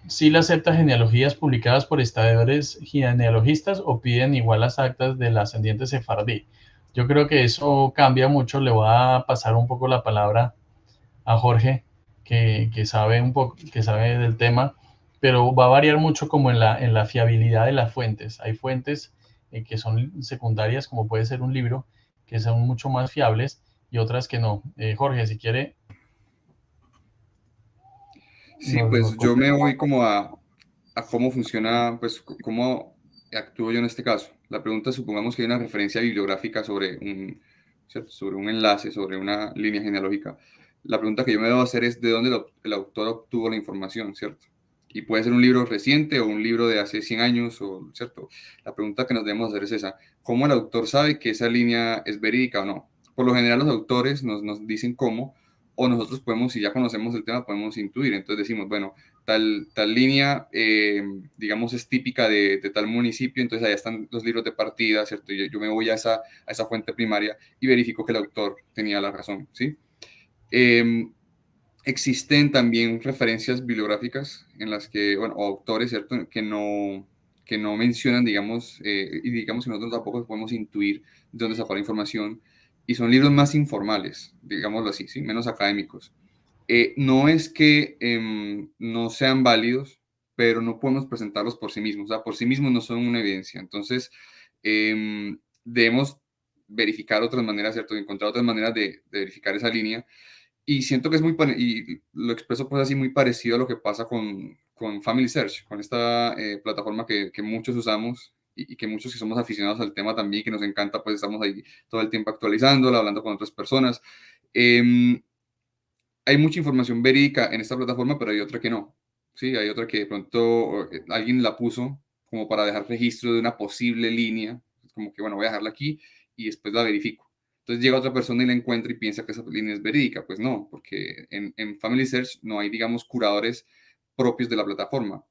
¿Sí le acepta genealogías publicadas por historiadores genealogistas o piden igual las actas del ascendiente sefardí? Yo creo que eso cambia mucho. Le voy a pasar un poco la palabra a Jorge, que sabe un poco, que sabe del tema, pero va a variar mucho como en la fiabilidad de las fuentes. Hay fuentes que son secundarias, como puede ser un libro, que son mucho más fiables y otras que no. Jorge, si quiere, Sí, nos pues yo comenta. me voy como a cómo funciona, pues cómo actúo yo en este caso. La pregunta, supongamos que hay una referencia bibliográfica sobre ¿cierto? Sobre un enlace, sobre una línea genealógica. La pregunta que yo me debo hacer es de dónde el autor obtuvo la información, ¿cierto? Y puede ser un libro reciente o un libro de hace 100 años, ¿cierto? La pregunta que nos debemos hacer es esa: ¿cómo el autor sabe que esa línea es verídica o no? Por lo general los autores nos dicen cómo, o nosotros podemos, si ya conocemos el tema, podemos intuir. Entonces decimos, bueno, tal línea, digamos, es típica de tal municipio, entonces allá están los libros de partida, ¿cierto? Yo me voy a esa fuente primaria y verifico que el autor tenía la razón, ¿sí? Existen también referencias bibliográficas en las que, bueno, o autores, ¿cierto? Que no mencionan, digamos, y digamos que nosotros tampoco podemos intuir de dónde sacó la información, y son libros más informales, digámoslo así, ¿sí? Menos académicos. No es que no sean válidos, pero no podemos presentarlos por sí mismos, o sea, por sí mismos no son una evidencia. Entonces, debemos verificar otras maneras, ¿cierto? Encontrar otras maneras de verificar esa línea. Y siento que es y lo expreso pues así, muy parecido a lo que pasa con Family Search, con esta plataforma que muchos usamos y que muchos que somos aficionados al tema también, que nos encanta, pues estamos ahí todo el tiempo actualizándola, hablando con otras personas. Hay mucha información verídica en esta plataforma, pero hay otra que no. Sí, hay otra que de pronto alguien la puso como para dejar registro de una posible línea, como que bueno, voy a dejarla aquí y después la verifico. Entonces llega otra persona y la encuentra y piensa que esa línea es verídica. Pues no, porque en Family Search no hay, digamos, curadores propios de la plataforma.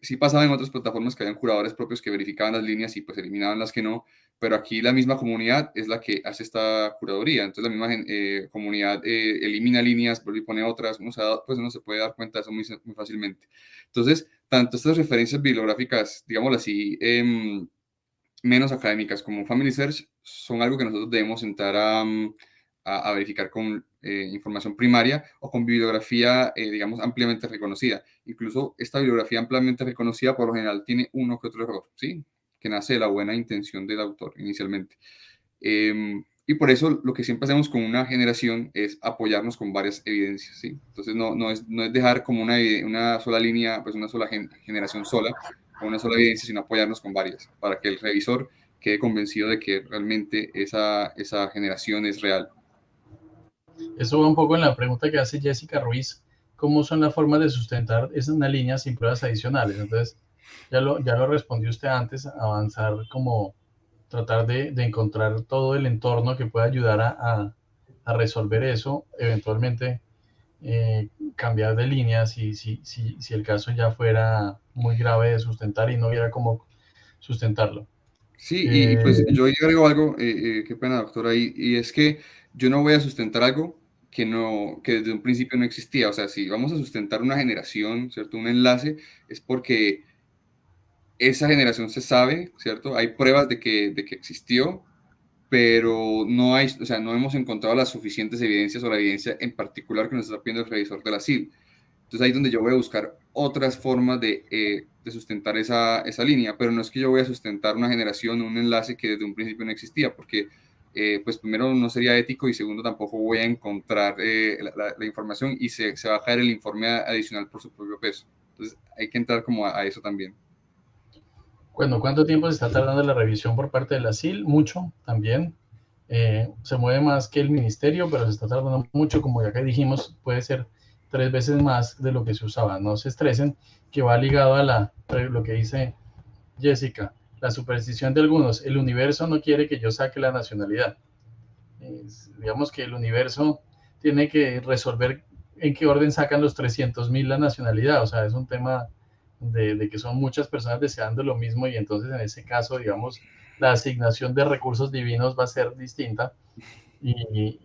Sí pasaba en otras plataformas que habían curadores propios que verificaban las líneas y pues eliminaban las que no, pero aquí la misma comunidad es la que hace esta curaduría. Entonces la misma comunidad elimina líneas, vuelve y pone otras, pues uno se puede dar cuenta de eso muy fácilmente. Entonces, tanto estas referencias bibliográficas, digámoslo así, menos académicas como Family Search, son algo que nosotros debemos entrar a verificar con información primaria o con bibliografía, digamos, ampliamente reconocida. Incluso esta bibliografía ampliamente reconocida, por lo general, tiene uno que otro error, ¿sí? Que nace de la buena intención del autor inicialmente. Y por eso lo que siempre hacemos con una generación es apoyarnos con varias evidencias, ¿sí? Entonces no es dejar como una sola línea, pues una sola generación sola, con una sola evidencia, sino apoyarnos con varias, para que el revisor quede convencido de que realmente esa generación es real. Eso va un poco en la pregunta que hace Jessica Ruiz, ¿cómo son las formas de sustentar esa una línea sin pruebas adicionales? Entonces, ya lo respondió usted antes, avanzar como tratar de encontrar todo el entorno que pueda ayudar a resolver eso, eventualmente cambiar de línea si el caso ya fuera muy grave de sustentar y no hubiera cómo sustentarlo. Sí, y Eh, pues yo agrego algo, qué pena, doctor, ahí, y es que yo no voy a sustentar algo que desde un principio no existía. O sea, si vamos a sustentar una generación, ¿cierto? Un enlace, es porque esa generación se sabe, ¿cierto? Hay pruebas de que existió, pero no hay, o sea, no hemos encontrado las suficientes evidencias o la evidencia en particular que nos está pidiendo el revisor de la SIL. Entonces ahí es donde yo voy a buscar otras formas de sustentar esa línea, pero no es que yo voy a sustentar una generación, un enlace que desde un principio no existía, porque pues primero no sería ético y segundo tampoco voy a encontrar la información y se va a caer el informe adicional por su propio peso. Entonces hay que entrar como a eso también. Bueno, ¿cuánto tiempo se está tardando la revisión por parte de la SIL? Mucho también. Se mueve más que el ministerio, pero se está tardando mucho, como ya que dijimos, puede ser 3 veces más de lo que se usaba. No se estresen, que va ligado a lo que dice Jessica, la superstición de algunos. El universo no quiere que yo saque la nacionalidad. Digamos que el universo tiene que resolver en qué orden sacan los 300.000 la nacionalidad. O sea, es un tema de que son muchas personas deseando lo mismo y entonces en ese caso, digamos, la asignación de recursos divinos va a ser distinta y,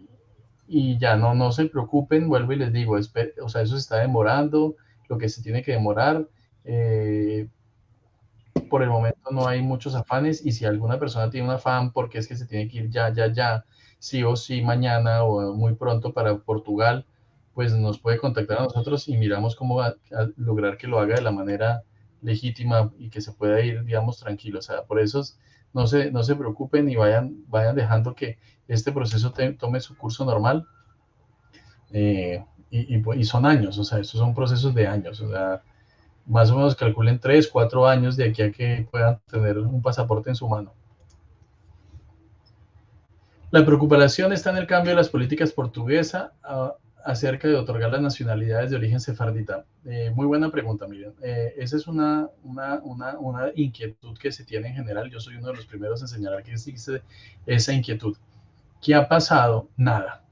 y ya no se preocupen, vuelvo y les digo, o sea, eso se está demorando, lo que se tiene que demorar. Por el momento no hay muchos afanes y si alguna persona tiene un afán porque es que se tiene que ir ya, sí o sí mañana o muy pronto para Portugal, pues nos puede contactar a nosotros y miramos cómo a lograr que lo haga de la manera legítima y que se pueda ir, digamos, tranquilo. O sea, por eso no se preocupen y vayan dejando que este proceso tome su curso normal. Y son años, o sea, estos son procesos de años, o sea, más o menos calculen 3, 4 años de aquí a que puedan tener un pasaporte en su mano. La preocupación está en el cambio de las políticas portuguesas acerca de otorgar las nacionalidades de origen sefardita. Muy buena pregunta, miren. Esa es una inquietud que se tiene en general. Yo soy uno de los primeros en señalar que existe esa inquietud. ¿Qué ha pasado? Nada.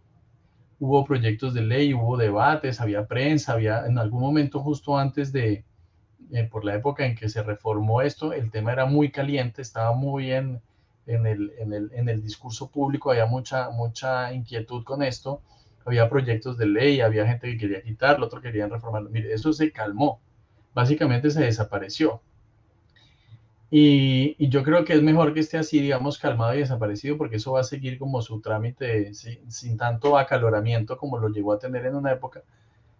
hubo proyectos de ley, hubo debates, había prensa, había en algún momento justo antes por la época en que se reformó esto, el tema era muy caliente, estaba muy en el discurso público, había mucha inquietud con esto, había proyectos de ley, había gente que quería quitarlo, otro querían reformarlo. Mire, eso se calmó, básicamente se desapareció. Y yo creo que es mejor que esté así, digamos, calmado y desaparecido, porque eso va a seguir como su trámite sin tanto acaloramiento como lo llegó a tener en una época,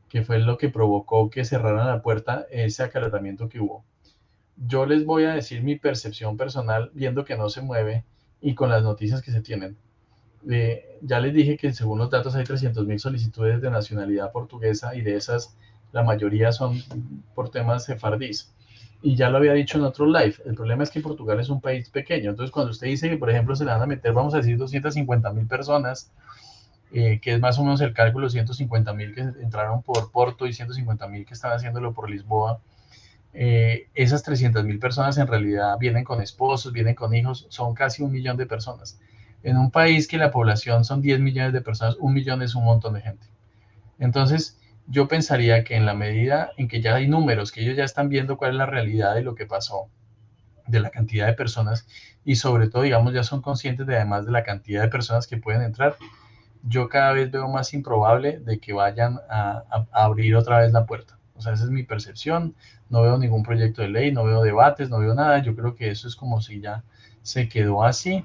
que fue lo que provocó que cerraran la puerta, ese acaloramiento que hubo. Yo les voy a decir mi percepción personal, viendo que no se mueve y con las noticias que se tienen. Ya les dije que según los datos hay 300.000 solicitudes de nacionalidad portuguesa y de esas la mayoría son por temas sefardíes. Y ya lo había dicho en otro live, el problema es que Portugal es un país pequeño, entonces cuando usted dice que por ejemplo se le van a meter, vamos a decir, 250.000 personas, que es más o menos el cálculo, 150.000 que entraron por Porto y 150.000 que están haciéndolo por Lisboa, esas 300.000 personas en realidad vienen con esposos, vienen con hijos, son casi 1 millón de personas. En un país que la población son 10 millones de personas, 1 millón es un montón de gente. Entonces, yo pensaría que en la medida en que ya hay números, que ellos ya están viendo cuál es la realidad de lo que pasó, de la cantidad de personas, y sobre todo, digamos, ya son conscientes de además de la cantidad de personas que pueden entrar, yo cada vez veo más improbable de que vayan a abrir otra vez la puerta. O sea, esa es mi percepción. No veo ningún proyecto de ley, no veo debates, no veo nada. Yo creo que eso es como si ya se quedó así.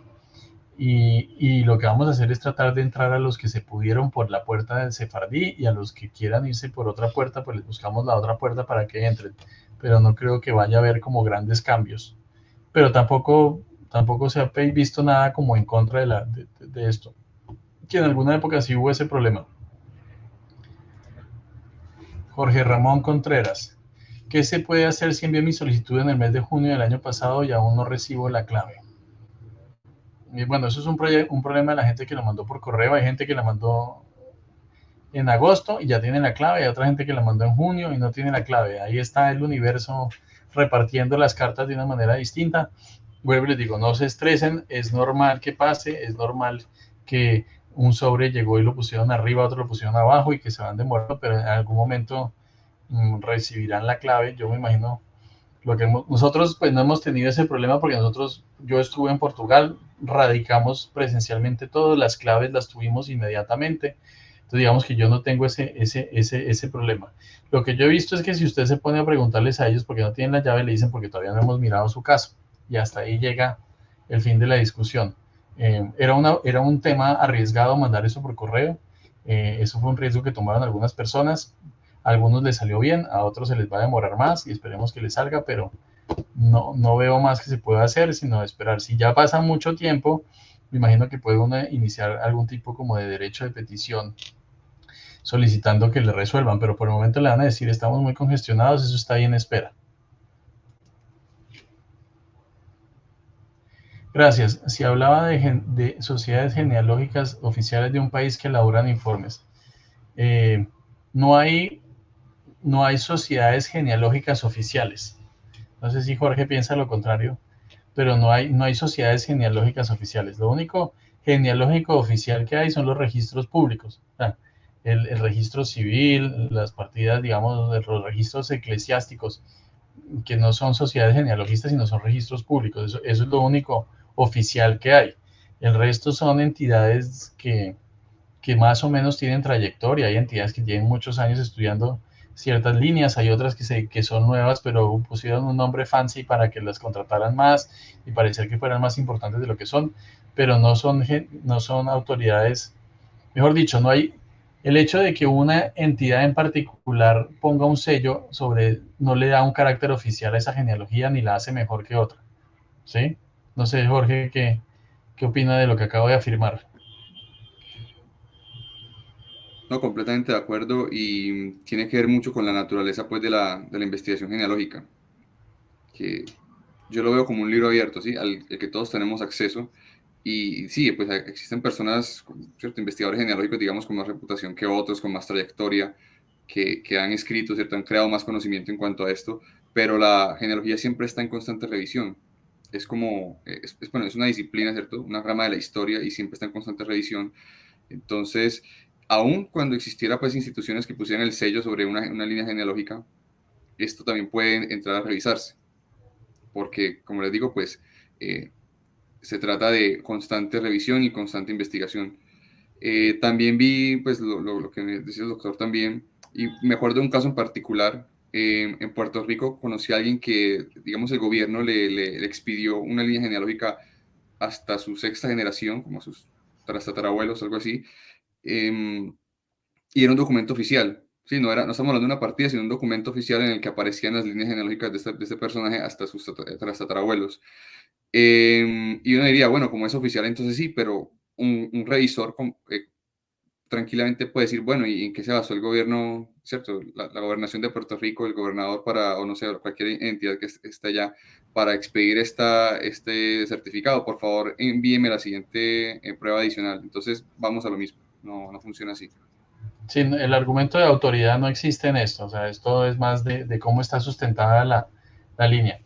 Y lo que vamos a hacer es tratar de entrar a los que se pudieron por la puerta del Sefardí y a los que quieran irse por otra puerta, pues les buscamos la otra puerta para que entren. Pero no creo que vaya a haber como grandes cambios. Pero tampoco se ha visto nada como en contra de esto, que en alguna época sí hubo ese problema. Jorge Ramón Contreras. ¿Qué se puede hacer si envié mi solicitud en el mes de junio del año pasado y aún no recibo la clave? Y bueno, eso es un problema de la gente que lo mandó por correo. Hay gente que la mandó en agosto y ya tiene la clave. Hay otra gente que la mandó en junio y no tiene la clave. Ahí está el universo repartiendo las cartas de una manera distinta. Vuelvo y les digo, no se estresen, es normal que pase, es normal que un sobre llegó y lo pusieron arriba, otro lo pusieron abajo y que se van demorando, pero en algún momento recibirán la clave. Yo me imagino nosotros pues no hemos tenido ese problema porque yo estuve en Portugal, radicamos presencialmente todo, las claves las tuvimos inmediatamente. Entonces digamos que yo no tengo ese problema. Lo que yo he visto es que si usted se pone a preguntarles a ellos por qué no tienen la llave, le dicen porque todavía no hemos mirado su caso. Y hasta ahí llega el fin de la discusión. Era un tema arriesgado mandar eso por correo. Eso fue un riesgo que tomaron algunas personas. A algunos les salió bien, a otros se les va a demorar más y esperemos que les salga, pero no veo más que se pueda hacer sino esperar. Si ya pasa mucho tiempo, me imagino que puede uno iniciar algún tipo como de derecho de petición solicitando que le resuelvan, pero por el momento le van a decir estamos muy congestionados, eso está ahí en espera. Gracias. Si hablaba de sociedades genealógicas oficiales de un país que elaboran informes, eh, no hay no hay sociedades genealógicas oficiales. No sé si Jorge piensa lo contrario, pero no hay sociedades genealógicas oficiales. Lo único genealógico oficial que hay son los registros públicos. El registro civil, las partidas, digamos, de los registros eclesiásticos, que no son sociedades genealogistas, sino son registros públicos. Eso es lo único oficial que hay. El resto son entidades que más o menos tienen trayectoria. Hay entidades que tienen muchos años estudiando ciertas líneas, hay otras que son nuevas, pero pusieron un nombre fancy para que las contrataran más y parecer que fueran más importantes de lo que son, pero no son autoridades, mejor dicho, no hay, el hecho de que una entidad en particular ponga un sello no le da un carácter oficial a esa genealogía ni la hace mejor que otra, ¿sí? No sé, Jorge, ¿qué opina de lo que acabo de afirmar? No, completamente de acuerdo y tiene que ver mucho con la naturaleza pues de la investigación genealógica, que yo lo veo como un libro abierto, ¿sí? Al que todos tenemos acceso. Y sí, pues existen personas, ¿cierto? Investigadores genealógicos, digamos, con más reputación que otros, con más trayectoria, que han escrito, ¿cierto? Han creado más conocimiento en cuanto a esto, pero la genealogía siempre está en constante revisión. Es como, bueno, es una disciplina, ¿cierto? Una rama de la historia y siempre está en constante revisión. Entonces, aún cuando existiera pues instituciones que pusieran el sello sobre una línea genealógica, esto también puede entrar a revisarse, porque como les digo, pues se trata de constante revisión y constante investigación. También vi pues lo que me decía el doctor también, y me acuerdo de un caso en particular. En Puerto Rico conocí a alguien que, digamos, el gobierno le expidió una línea genealógica hasta su sexta generación, como sus tatarabuelos, algo así, eh, y era un documento oficial. Sí, no estamos hablando de una partida, sino un documento oficial en el que aparecían las líneas genealógicas de este personaje hasta sus tatarabuelos. Y uno diría, bueno, como es oficial, entonces sí, pero un revisor tranquilamente puede decir, bueno, ¿y en qué se basó el gobierno, cierto? La gobernación de Puerto Rico, el gobernador para, o no sé, cualquier entidad que esté allá, para expedir este certificado. Por favor, envíeme la siguiente prueba adicional. Entonces, vamos a lo mismo. No, no funciona así. Sí, el argumento de autoridad no existe en esto, o sea, esto es más de cómo está sustentada la línea.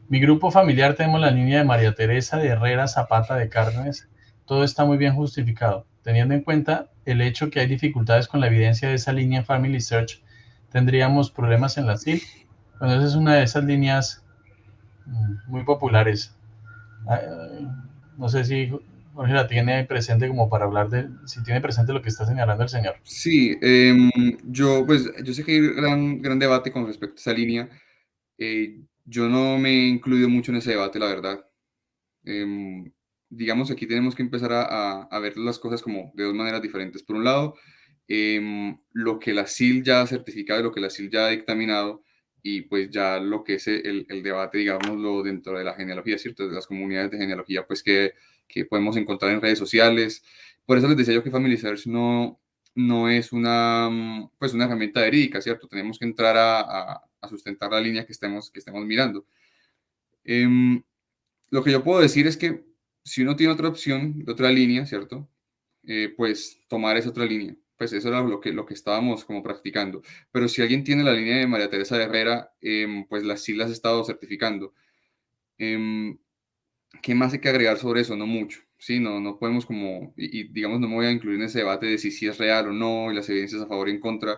Mi grupo familiar tenemos la línea de María Teresa de Herrera Zapata de Cárdenas. Todo está muy bien justificado. Teniendo en cuenta el hecho que hay dificultades con la evidencia de esa línea en Family Search, ¿tendríamos problemas en la SIL? Bueno, esa es una de esas líneas muy populares. Ah, no sé si Jorge la tiene presente como para hablar de, si tiene presente lo que está señalando el señor. Sí, yo sé que hay gran debate con respecto a esa línea. Yo no me he incluido mucho en ese debate, la verdad. Em, digamos, aquí tenemos que empezar a ver las cosas como de dos maneras diferentes. Por un lado, lo que la SIL ya ha certificado, lo que la SIL ya ha dictaminado, y pues ya lo que es el debate, digámoslo, dentro de la genealogía, ¿cierto? De las comunidades de genealogía, pues que podemos encontrar en redes sociales. Por eso les decía yo que Family Search no es pues una herramienta verídica, ¿cierto? Tenemos que entrar a sustentar la línea que estemos mirando. Em, lo que yo puedo decir es que si uno tiene otra opción, de otra línea, ¿cierto? Pues tomar esa otra línea. Pues eso era lo que estábamos como practicando. Pero si alguien tiene la línea de María Teresa de Herrera, pues sí las he estado certificando. Em, ¿Qué más hay que agregar sobre eso? No mucho. Sí, no podemos como, digamos, no me voy a incluir en ese debate de si sí es real o no, y las evidencias a favor y en contra.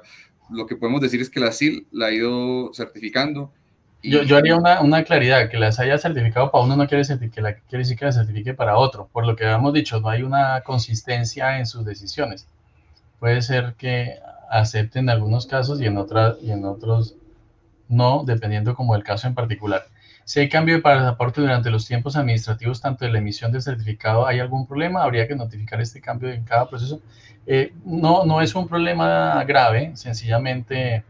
Lo que podemos decir es que la SIL la ha ido certificando Yo haría y una claridad, que las haya certificado para uno no quiere decir quiere decir que la certifique para otro. Por lo que habíamos dicho, no hay una consistencia en sus decisiones. Puede ser que acepten en algunos casos y en otros no, dependiendo como del caso en particular. Si hay cambio de pasaporte durante los tiempos administrativos, tanto de la emisión del certificado, ¿hay algún problema? Habría que notificar este cambio en cada proceso. No es un problema grave, sencillamente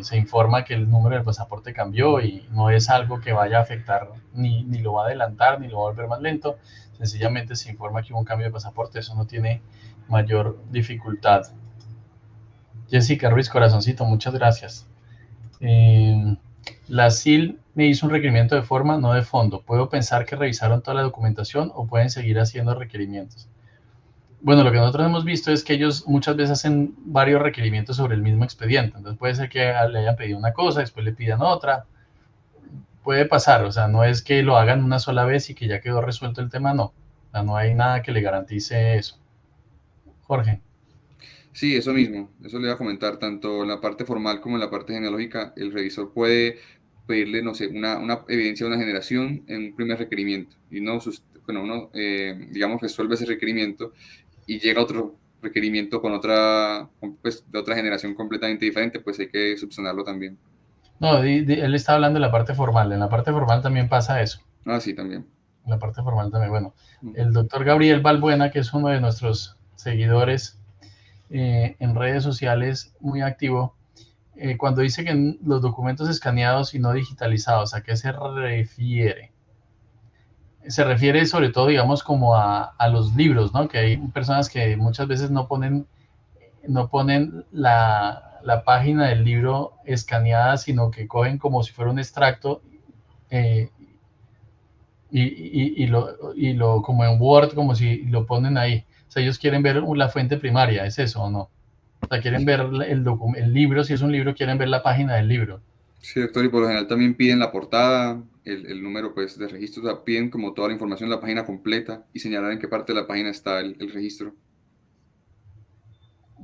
se informa que el número del pasaporte cambió y no es algo que vaya a afectar, ni lo va a adelantar, ni lo va a volver más lento. Sencillamente se informa que hubo un cambio de pasaporte, eso no tiene mayor dificultad. Jessica Ruiz, corazoncito, muchas gracias. Eh, la SIL me hizo un requerimiento de forma, no de fondo. ¿Puedo pensar que revisaron toda la documentación o pueden seguir haciendo requerimientos? Bueno, lo que nosotros hemos visto es que ellos muchas veces hacen varios requerimientos sobre el mismo expediente. Entonces puede ser que le hayan pedido una cosa, después le pidan otra. Puede pasar, o sea, no es que lo hagan una sola vez y que ya quedó resuelto el tema, no. O sea, no hay nada que le garantice eso. Jorge. sí, eso mismo, eso le iba a comentar, tanto en la parte formal como en la parte genealógica, el revisor puede pedirle, no sé, una evidencia de una generación en un primer requerimiento, y uno, digamos, resuelve ese requerimiento y llega otro requerimiento pues, de otra generación completamente diferente, pues hay que subsanarlo también. No, él está hablando de la parte formal. En la parte formal también pasa eso. Ah, sí, también. En la parte formal también. Bueno, Ujú. el doctor Gabriel Balbuena, que es uno de nuestros seguidores en redes sociales, muy activo, cuando dice que los documentos escaneados y no digitalizados, ¿a qué se refiere? Se refiere sobre todo, digamos, como a los libros, ¿no? Que hay personas que muchas veces no ponen la página del libro escaneada, sino que cogen como si fuera un extracto eh, y lo como en Word, como si lo ponen ahí. O sea, ellos quieren ver la fuente primaria, ¿es eso o no? O sea, quieren ver el libro, si es un libro, quieren ver la página del libro. Sí, doctor, y por lo general también piden la portada, el número pues, de registro, o sea, piden como toda la información, la página completa y señalar en qué parte de la página está el registro.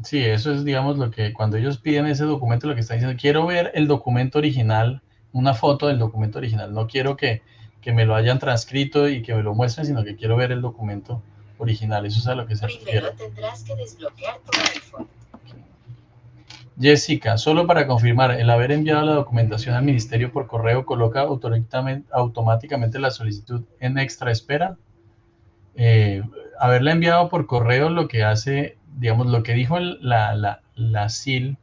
Sí, eso es, digamos, lo que cuando ellos piden ese documento, lo que están diciendo, quiero ver el documento original, una foto del documento original, no quiero que me lo hayan transcrito y que me lo muestren, sino que quiero ver el documento original, eso es a lo que se refiere. Primero tendrás que desbloquear tu iPhone. Jessica, solo para confirmar, el haber enviado la documentación al ministerio por correo coloca automáticamente la solicitud en extra espera. Haberla enviado por correo lo que hace, digamos, lo que dijo la SIL,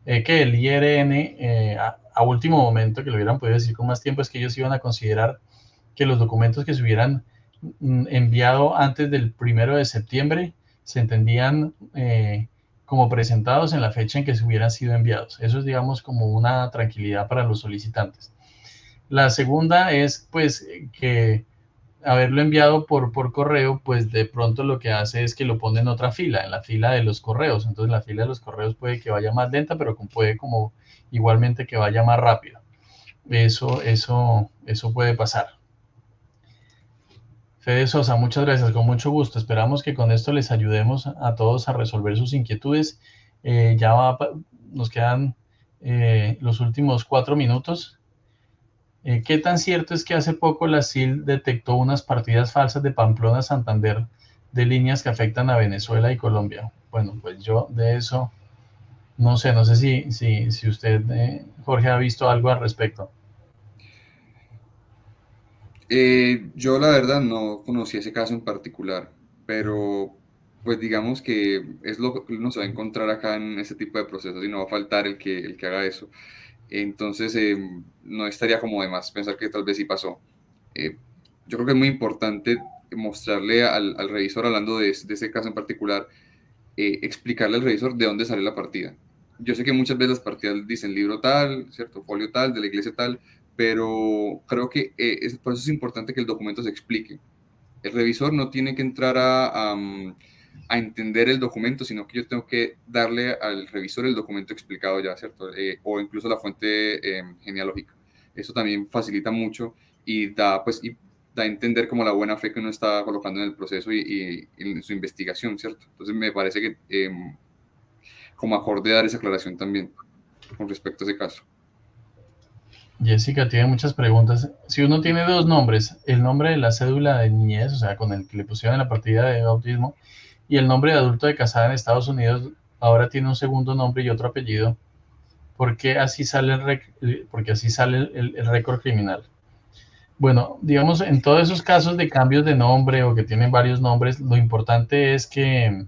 que el IRN a último momento, que lo hubieran podido decir con más tiempo, es que ellos iban a considerar que los documentos que se hubieran enviado antes del 1 de septiembre se entendían como presentados en la fecha en que se hubieran sido enviados. Eso es, digamos, como una tranquilidad para los solicitantes. La segunda es, pues, que haberlo enviado por correo, pues de pronto lo que hace es que lo pone en otra fila, en la fila de los correos. Entonces la fila de los correos puede que vaya más lenta, pero puede como igualmente que vaya más rápido. Eso puede pasar. Fede Sosa, muchas gracias, con mucho gusto. Esperamos que con esto les ayudemos a todos a resolver sus inquietudes. Nos quedan los últimos 4 minutos. ¿Qué tan cierto es que hace poco la SIL detectó unas partidas falsas de Pamplona a Santander de líneas que afectan a Venezuela y Colombia? Bueno, pues yo de eso no sé si usted, Jorge, ha visto algo al respecto. Yo la verdad no conocí ese caso en particular, pero pues digamos que es lo que uno se va a encontrar acá en este tipo de procesos y no va a faltar el que haga eso. Entonces, no estaría como de más pensar que tal vez sí pasó. Yo creo que es muy importante mostrarle al revisor, hablando de ese caso en particular, explicarle al revisor de dónde sale la partida. Yo sé que muchas veces las partidas dicen libro tal, ¿cierto? Folio tal, de la iglesia tal, pero creo que por eso es importante que el documento se explique. El revisor no tiene que entrar a entender el documento, sino que yo tengo que darle al revisor el documento explicado ya, ¿cierto? O incluso la fuente genealógica. Eso también facilita mucho y da a entender como la buena fe que uno está colocando en el proceso y en su investigación, ¿cierto? Entonces me parece que como acorde dar esa aclaración también con respecto a ese caso. Jessica tiene muchas preguntas. Si uno tiene dos nombres, el nombre de la cédula de niñez, o sea, con el que le pusieron en la partida de bautismo, y el nombre de adulto de casada en Estados Unidos, ahora tiene un segundo nombre y otro apellido, porque así sale el récord criminal. Bueno, digamos, en todos esos casos de cambios de nombre o que tienen varios nombres, lo importante es que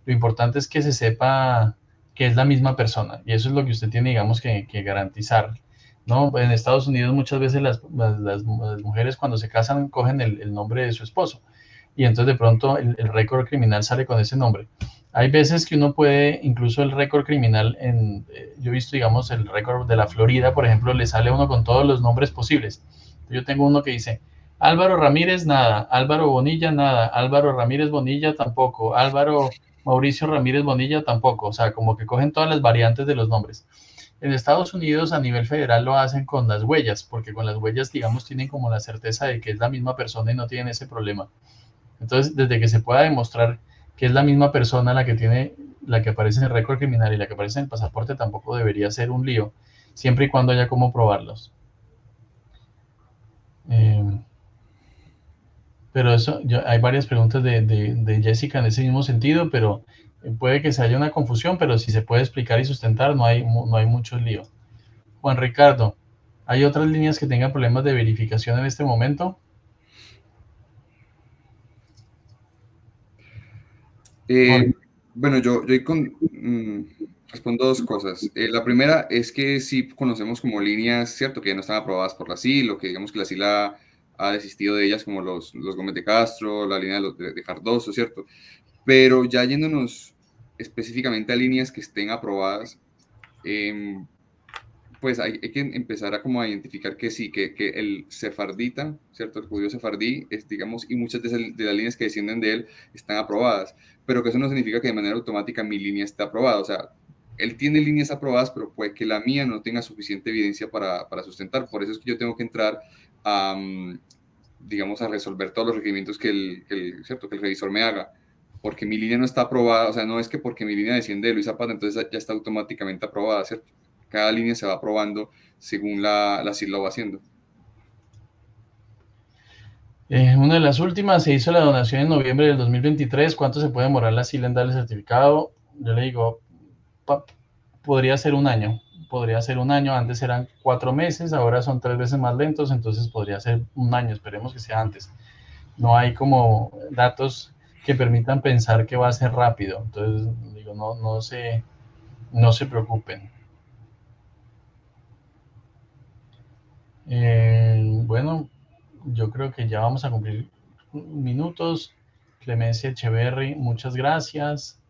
se sepa que es la misma persona, y eso es lo que usted tiene, digamos, que garantizar, ¿no? En Estados Unidos muchas veces las mujeres cuando se casan cogen el nombre de su esposo, y entonces de pronto el récord criminal sale con ese nombre. Hay veces que uno puede, incluso el récord criminal, yo he visto, digamos, el récord de la Florida, por ejemplo, le sale a uno con todos los nombres posibles. Yo tengo uno que dice, Álvaro Ramírez, nada, Álvaro Bonilla, nada, Álvaro Ramírez Bonilla tampoco, Álvaro Mauricio Ramírez Bonilla tampoco, o sea, como que cogen todas las variantes de los nombres. En Estados Unidos a nivel federal lo hacen con las huellas, porque con las huellas, digamos, tienen como la certeza de que es la misma persona y no tienen ese problema. Entonces, desde que se pueda demostrar que es la misma persona la que aparece en el récord criminal y la que aparece en el pasaporte, tampoco debería ser un lío, siempre y cuando haya cómo probarlos. Pero hay varias preguntas de Jessica en ese mismo sentido, pero puede que se haya una confusión, pero si se puede explicar y sustentar, no hay mucho lío. Juan Ricardo, ¿hay otras líneas que tengan problemas de verificación en este momento? Bueno, yo respondo dos cosas. La primera es que sí conocemos como líneas, ¿cierto? Que no están aprobadas por la SIL, o que digamos que la SIL ha desistido de ellas, como los Gómez de Castro, la línea de Cardoso, ¿cierto? Pero ya yéndonos específicamente a líneas que estén aprobadas, pues hay que empezar a como a identificar que sí, que el sefardita, ¿cierto? El judío sefardí, digamos, y muchas de las líneas que descienden de él están aprobadas, pero que eso no significa que de manera automática mi línea esté aprobada. O sea, él tiene líneas aprobadas, pero puede que la mía no tenga suficiente evidencia para sustentar. Por eso es que yo tengo que entrar a, digamos, a resolver todos los requerimientos ¿cierto? Que el revisor me haga. porque mi línea no está aprobada, o sea, no es que porque mi línea desciende de Luis Zapata, entonces ya está automáticamente aprobada, ¿cierto? Cada línea se va aprobando según la CIR lo va haciendo. Una de las últimas, se hizo la donación en noviembre del 2023. ¿Cuánto se puede demorar la SIL en darle el certificado? Yo le digo, podría ser un año. Podría ser un año. Antes eran 4 meses, ahora son 3 veces más lentos, entonces podría ser un año. Esperemos que sea antes. No hay como datos que permitan pensar que va a ser rápido. Entonces, digo, no se preocupen. Bueno, yo creo que ya vamos a cumplir minutos. Clemencia Echeverry, muchas gracias.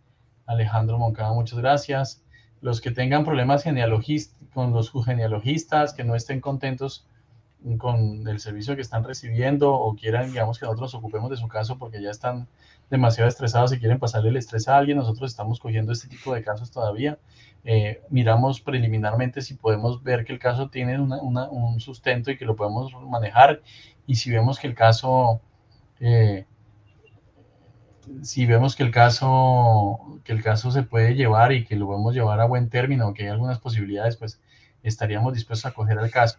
Alejandro Moncada, muchas gracias. Los que tengan problemas con los genealogistas, que no estén contentos con el servicio que están recibiendo o quieran, digamos, que nosotros nos ocupemos de su caso porque ya están demasiado estresados y quieren pasarle el estrés a alguien, nosotros estamos cogiendo este tipo de casos todavía. Miramos preliminarmente si podemos ver que el caso tiene un sustento y que lo podemos manejar, y si vemos que el caso se puede llevar y que lo podemos llevar a buen término, que hay algunas posibilidades, pues estaríamos dispuestos a acoger al caso.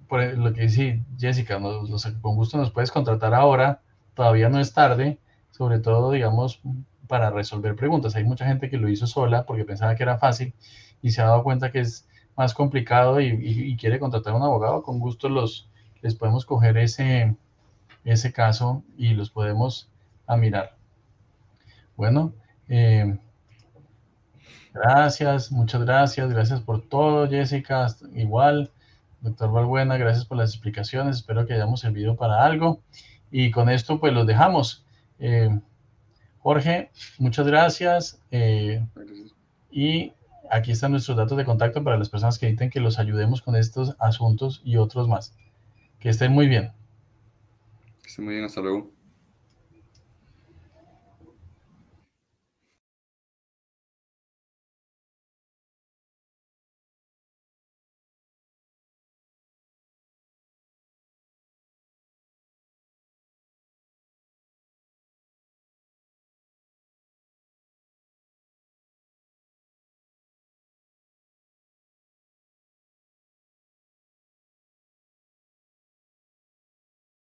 Por lo que dice Jessica, con gusto nos puedes contratar ahora, todavía no es tarde, sobre todo, digamos, para resolver preguntas. Hay mucha gente que lo hizo sola porque pensaba que era fácil y se ha dado cuenta que es más complicado y quiere contratar a un abogado. Con gusto les podemos coger ese caso y los podemos mirar. Bueno, gracias, muchas gracias por todo, Jessica, igual. Doctor Valbuena, gracias por las explicaciones, espero que hayamos servido para algo. Y con esto pues los dejamos. Jorge, muchas gracias. Y aquí están nuestros datos de contacto para las personas que necesiten que los ayudemos con estos asuntos y otros más. Que estén muy bien. Que estén muy bien, hasta luego.